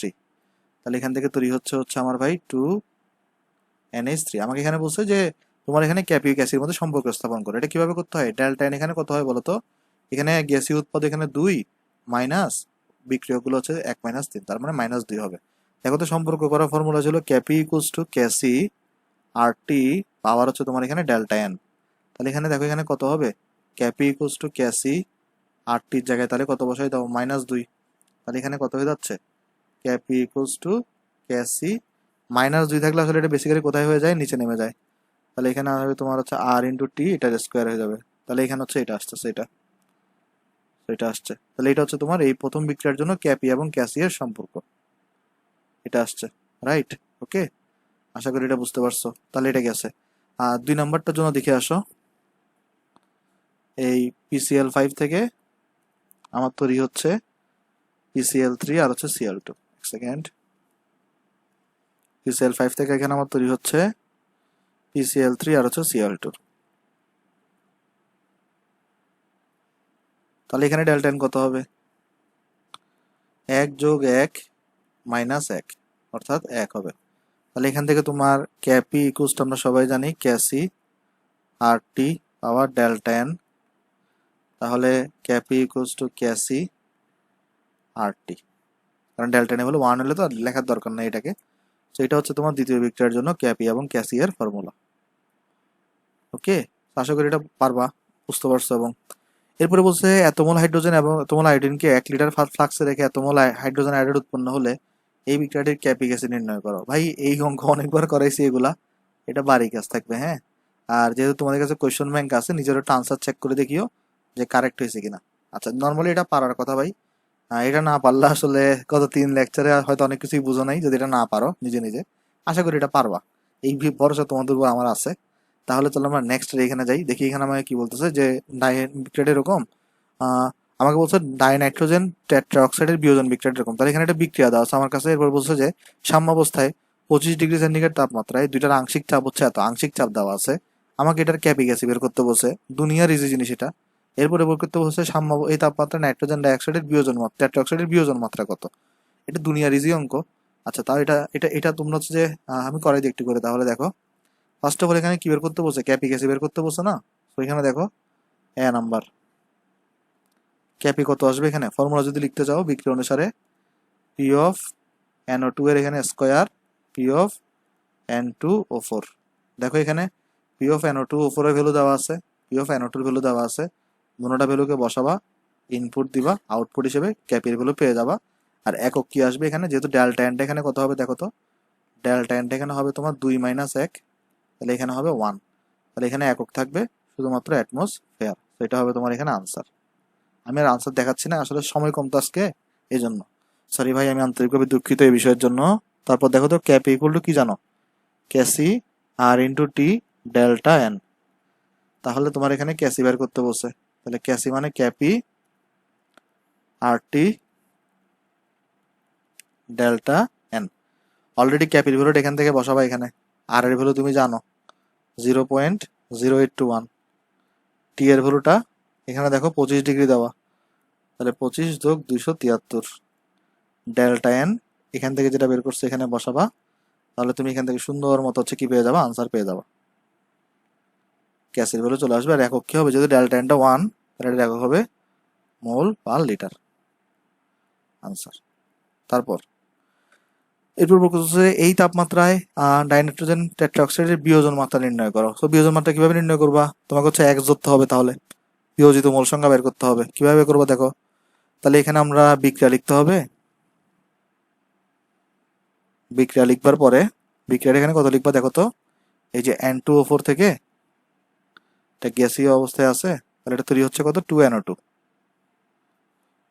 তাহলে এখান থেকে তৈরি হচ্ছে আমার ভাই 2NH3। আমাকে এখানে বলছে যে তোমার এখানে ক্যাপি ও ক্যাসির মধ্যে সম্পর্ক স্থাপন করো। এটা কিভাবে করতে হয়? ডেল্টা এন এখানে কত হয় বলতো? এখানে গ্যাসীয় উৎপাদ এখানে 2 মাইনাস বিক্রিয়কগুলো হচ্ছে 1 - 3, তার মানে -2 হবে। দেখো তো সম্পর্ক করার ফর্মুলা ছিল ক্যাপি equals to KC R T পাওয়ার হচ্ছে তোমার এখানে ডেল্টা এন। তাহলে এখানে দেখো এখানে কত হবে? ক্যাপি ইকুয়ালস টু ক্যাসি আর টির জায়গায় তাহলে কত বসাই দাও? -2। তাহলে এখানে কত হয়ে যাচ্ছে? ক্যাপি ইকুয়ালস টু ক্যাসি, -2 থাকলে আসলে এটা বেসিক্যালি কোথায় হয়ে যায়? নিচে নেমে যায়। তাহলে এখানে হবে তোমার হচ্ছে আর ইন্টু টি, এটার স্কোয়ার হয়ে যাবে। তাহলে এখানে হচ্ছে এটা আসতেছে, এটা আসছে। তাহলে এটা হচ্ছে তোমার এই প্রথম বিক্রিয়ার জন্য ক্যাপি এবং ক্যাসি এর সম্পর্ক, এটা আসছে। রাইট? ওকে, আশা করি এটা বুঝতে পারছো। তাহলে এটা গেছে। আর 2 নাম্বারটার জন্য দেখে আসো। এই PCl5 থেকে আমার তৈরি হচ্ছে PCl3 আর হচ্ছে Cl2। এক সেকেন্ড, PCl5 থেকে এখানে আমার তৈরি হচ্ছে PCl3 আর হচ্ছে Cl2। তাহলে এখানে ডেল্টা এন কত হবে? 1 + 1 - 1, অর্থাৎ 1 হবে। তাহলে এখান থেকে তোমার ক্যাপি ইকুয়ালস টু আমরা সবাই জানি Cassie R T power delta n. তাহলে ক্যাপি ইকুয়ালস টু ক্যাসি আর টি, কারণ ডেল্টা এন হলো 1 হলে তো আর লেখার দরকার নেই এটাকে। তো এটা হচ্ছে তোমার দ্বিতীয় বিক্রিয়ার জন্য ক্যাপি এবং ক্যাসি এর ফর্মুলা। ওকে, আশা করি এটা পারবা, বুঝতে পারছো। এবং এরপরে বলছে এতমোল হাইড্রোজেন এবং এতমোল আয়োডিনকে 1 লিটার ফ্লাক্সে রেখে এতমোল হাইড্রোজেন আয়োডাইড উৎপন্ন হলে এই বিক্রিয়াটির ক্যাপি গ্যাসি নির্ণয় করো। ভাই এই অঙ্ক অনেকবার করাইছি এগুলা, এটা বাড়ি কাজ থাকবে। হ্যাঁ, আর যেহেতু তোমাদের কাছে কোয়েশ্চন ব্যাংক আছে, নিজের একটা আনসার চেক করে দেখিও যে কারেক্ট হয়েছে কিনা। আচ্ছা, নর্মালি এটা পারার কথা ভাই। এটা না পারলে আসলে গত 3 লেকচারে হয়তো অনেক কিছুই বুঝো নাই, যদি এটা না পারো নিজে নিজে। আশা করি এটা পারবা, এই ভরসা তোমাদের উপর আমার আছে। তাহলে চলো আমরা নেক্সট এখানে যাই, দেখি এখানে আমাকে কি বলতেছে যে বিক্রিয়াটা এরকম। আমাকে বলছে ডাইনাইট্রোজেন টেট্রাঅক্সাইডের বিয়োজন বিক্রিয়া এরকম। তাহলে এখানে একটা বিক্রিয়া দেওয়া আছে আমার কাছে। এরপর বলছে যে সাম্যাবস্থায় 25°C তাপমাত্রায় দুইটার আংশিক চাপ হচ্ছে এত, আংশিক চাপ দেওয়া আছে। আমাকে এটার ক্যাপি গ্যাসি বের করতে বলছে, দুনিয়ার ইজি জিনিস এটা। এরপরে বের করতে বলছে এই তাপমাত্রা নাইট্রোজেন ডাইঅক্সাইডের বিয়োজন মাত্রা, টেট্রাঅক্সাইডের বিয়োজন মাত্রা কত। এটা দুনিয়ার ইজি অঙ্ক। আচ্ছা, তাও এটা এটা এটা তোমরা হচ্ছে যে আমি করাই দিই একটু করে। তাহলে দেখো, ফার্স্ট অফ অল এখানে কি বের করতে বলছে? ক্যাপি গ্যাসি বের করতে বলছে না। তো এখানে দেখো নাম্বার ক্যাপি কত আসবে। এখানে ফর্মুলা যদি লিখতে চাও বিক্রিয়া অনুসারে, পি অফ NO2 এর এখানে স্কোয়ার পি অফ N2O4। দেখো এখানে পি অফ NO2O4 এর ভ্যালু দেওয়া আছে, পি অফ NO2 ভ্যালু দেওয়া আছে, দুটোটা ভ্যালুকে বসাবা, ইনপুট দিবা, আউটপুট হিসেবে ক্যাপির ভ্যালু পেয়ে যাবা। আর একক কি আসবে এখানে, যেহেতু ডেল্টা এনটা এখানে কত হবে দেখো তো, ডেল্টা এনটা এখানে হবে তোমার 2 - 1, তাহলে এখানে হবে 1, তাহলে এখানে একক থাকবে শুধুমাত্র অ্যাটমসফেয়ার। তো এটা হবে তোমার এখানে আনসার। আমি আর আনসার দেখাচ্ছি না, আসলে সময় কম তো আজকে, এই জন্য সরি ভাই, আমি আন্তরিকভাবে দুঃখিত এই বিষয়ের জন্য। তারপর দেখো তো ক্যাপি ইকুয়াল টু কি জানো, ক্যাসি আর ইন্টু টি ডেল্টা এন। তাহলে তোমার এখানে ক্যাসি বের করতে বলছে, তাহলে ক্যাসি মানে ক্যাপি আর টি ডেল্টা এন। অলরেডি ক্যাপির ভ্যালুটা এখান থেকে বসাবা, এখানে আর এর ভ্যালু তুমি জানো 0.0821, টি এর ভ্যালুটা এখানে দেখো 25 ডিগ্রি দেওয়া, তাহলে 25 যোগ 273, ডেল্টা এন এখান থেকে যেটা বের করছে এখানে বসাবা, তাহলে তুমি এখান থেকে সুন্দর মতো হচ্ছে কি পেয়ে যাবা, আনসার পেয়ে যাবা। গ্যাসের ভ্যালু চলে আসবে, আর একক কি হবে, যদি ডেল্টা এনটা 1, তাহলে এটার একক হবে মোল পার লিটার, আনসার। তারপর এরপর বলছে এই তাপমাত্রায় ডাইনাইট্রোজেন টেট্রাঅক্সাইডের বিয়োজন মাত্রা নির্ণয় করো। তো বিয়োজন মাত্রা কিভাবে নির্ণয় করবা, তোমাকে হচ্ছে X ধরতে হবে, তাহলে বিয়োজিত মোল সংখ্যা বের করতে হবে। কিভাবে করবো দেখো, তাহলে এখানে আমরা বিক্রিয়া লিখতে হবে, বিক্রিয়া লিখবার পরে বিক্রিয়ার এখানে কত লিখবা দেখো তো, এই যে N2O4 থেকে এটা গ্যাসীয় অবস্থায় আছে, তাহলে এটা তৈরি হচ্ছে কত 2NO2,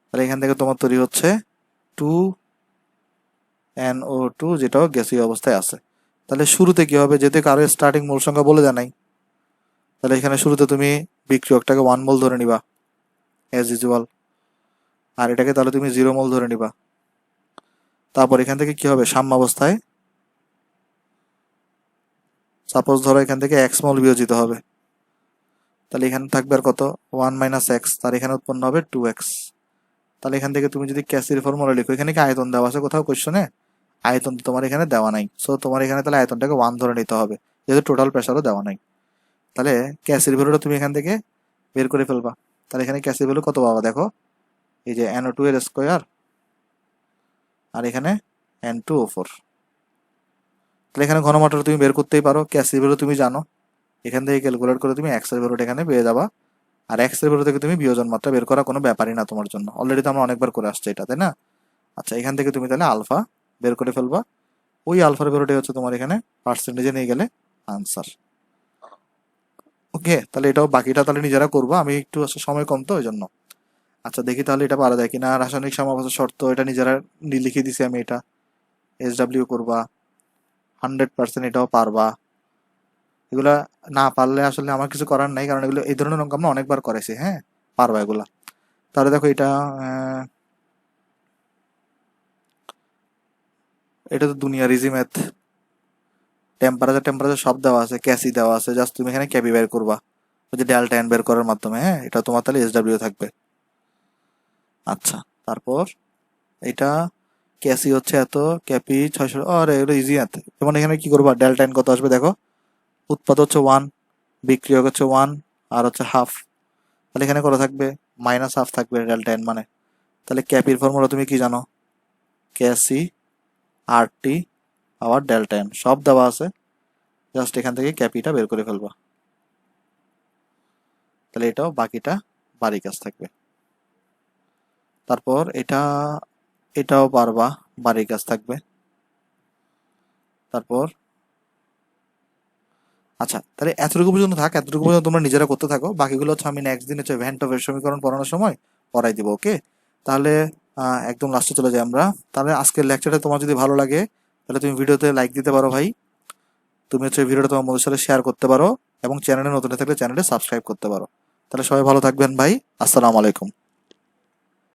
তাহলে এখান থেকে তোমার তৈরি হচ্ছে 2NO2, যেটাও গ্যাসীয় অবস্থায় আছে। তাহলে শুরুতে কি হবে, যেহেতু কারো স্টার্টিং মোল সংখ্যা বলে জানাই, তাহলে এখানে শুরুতে তুমি বিক্রিয়কটাকে 1 মোল ধরে নিবা অ্যাজ ইউজুয়াল, আর এটাকে তাহলে তুমি 0 মোল ধরে নিবা। তারপর এখান থেকে কি হবে, সাম্যাবস্থায় সাপোজ ধরো এখান থেকে x মোল বিয়োজিত হবে, তাহলে এখানে থাকবে আর কত 1 - x, তার এখানে উৎপন্ন হবে 2x। তাহলে এখান থেকে তুমি যদি ক্যাসির ফর্মুলা লিখো, এখানে কি আয়তন দেওয়া আছে কোথাও কোশ্চেনে, আয়তন তো তোমার এখানে দেওয়া নাই, সো তোমার এখানে তাহলে আয়তনটাকে 1 ধরে নিতে হবে, যেহেতু টোটাল প্রেসারও দেওয়া নাই। তাহলে ক্যাসির ভ্যালুটা তুমি এখান থেকে বের করে ফেলবা, তাহলে এখানে ক্যাসির ভ্যালু কত পাবা দেখো, এই যে NO2 এর স্কোয়ার আর এখানে N2O4। তাহলে এখানে ঘনমাত্রা তুমি বের করতেই পারো, ক্যাসির ভ্যালু তুমি জানো, এখান থেকে ক্যালকুলেট করে তুমি x এর ভ্যালুটা এখানে পেয়ে যাবা, আর x এর ভ্যালু থেকে তুমি বিয়োজন মাত্রা বের করা কোনো ব্যাপারই না তোমার জন্য, অলরেডি তো আমরা অনেকবার করে আসছি এটা, তাই না? আচ্ছা, এখান থেকে তুমি তাহলে আলফা বের করে ফেলবা, ওই আলফার ভ্যালুটাই হচ্ছে তোমার এখানে পার্সেন্টেজে নিয়ে গেলে আনসার। ওকে, তাহলে এটাও বাকিটা তাহলে নিজেরা করবা, আমি একটু সময় কম তো ওই জন্য। আচ্ছা দেখি তাহলে এটা পারা যায় কিনা, রাসায়নিক সমাবেশের শর্ত এটা নিজেরা লিখে দিছি আমি, এটা SW করবা 100%, এটাও পারবা। এগুলা না পারলে আসলে আমার কিছু করার নাই, কারণ এগুলো এই ধরনের অঙ্ক আমরা অনেকবার করেছি। হ্যাঁ, পারবা এগুলা। তাহলে দেখো এটা এটা তো দুনিয়ার ইজি ম্যাথ, টেম্পারেচার সব দেওয়া আছে, ক্যাসি দেওয়া আছে, জাস্ট তুমি এখানে ক্যাপি বের করবা, ওই যে ডেল্টা এন বের করার মাধ্যমে। হ্যাঁ, এটা তোমার তাহলে SW থাকবে। আচ্ছা, তারপর এটা ক্যাসি হচ্ছে এত, ক্যাপি 600, আর এগুলো ইজি ম্যাথ। যেমন এখানে কি করবা, ডেল্টা এন কত আসবে দেখো, উৎপাদ হচ্ছে 1, বিক্রিয়ক হচ্ছে 1, আর হচ্ছে হাফ, তাহলে এখানে কত থাকবে -হাফ থাকবে ডেল্টা এন মানে। তাহলে ক্যাপির ফর্মুলা তুমি কি জানো, ক্যাসি আর টি আবার ডেল্টা এন সব দেওয়া আছে, জাস্ট এখান থেকে ক্যাপিটা বের করে ফেলবা, তাহলে এটাও বাকিটা বাড়ি কাজ থাকবে। তারপর এটাও পারবা, বাড়ি কাজ থাকবে। তারপর আচ্ছা, তাহলে এতটুকু পর্যন্ত থাক, এতটুকু পর্যন্ত তোমরা নিজেরা করতে থাকো, বাকিগুলো হচ্ছে আমি নেক্সট দিন হচ্ছে ভ্যান টপের সমীকরণ পড়ানোর সময় পড়াই দিব। ওকে, তাহলে একদম লাস্টে চলে যাই আমরা। তাহলে আজকের লেকচারটা তোমার যদি ভালো লাগে, তাহলে তুমি ভিডিওতে লাইক দিতে পারো ভাই, তুমি হচ্ছে ভিডিওটা তোমার বন্ধুদের সাথে শেয়ার করতে পারো, এবং চ্যানেলে নতুন থাকলে চ্যানেলে সাবস্ক্রাইব করতে পারো। তাহলে সবাই ভালো থাকবেন ভাই, আসসালামু আলাইকুম।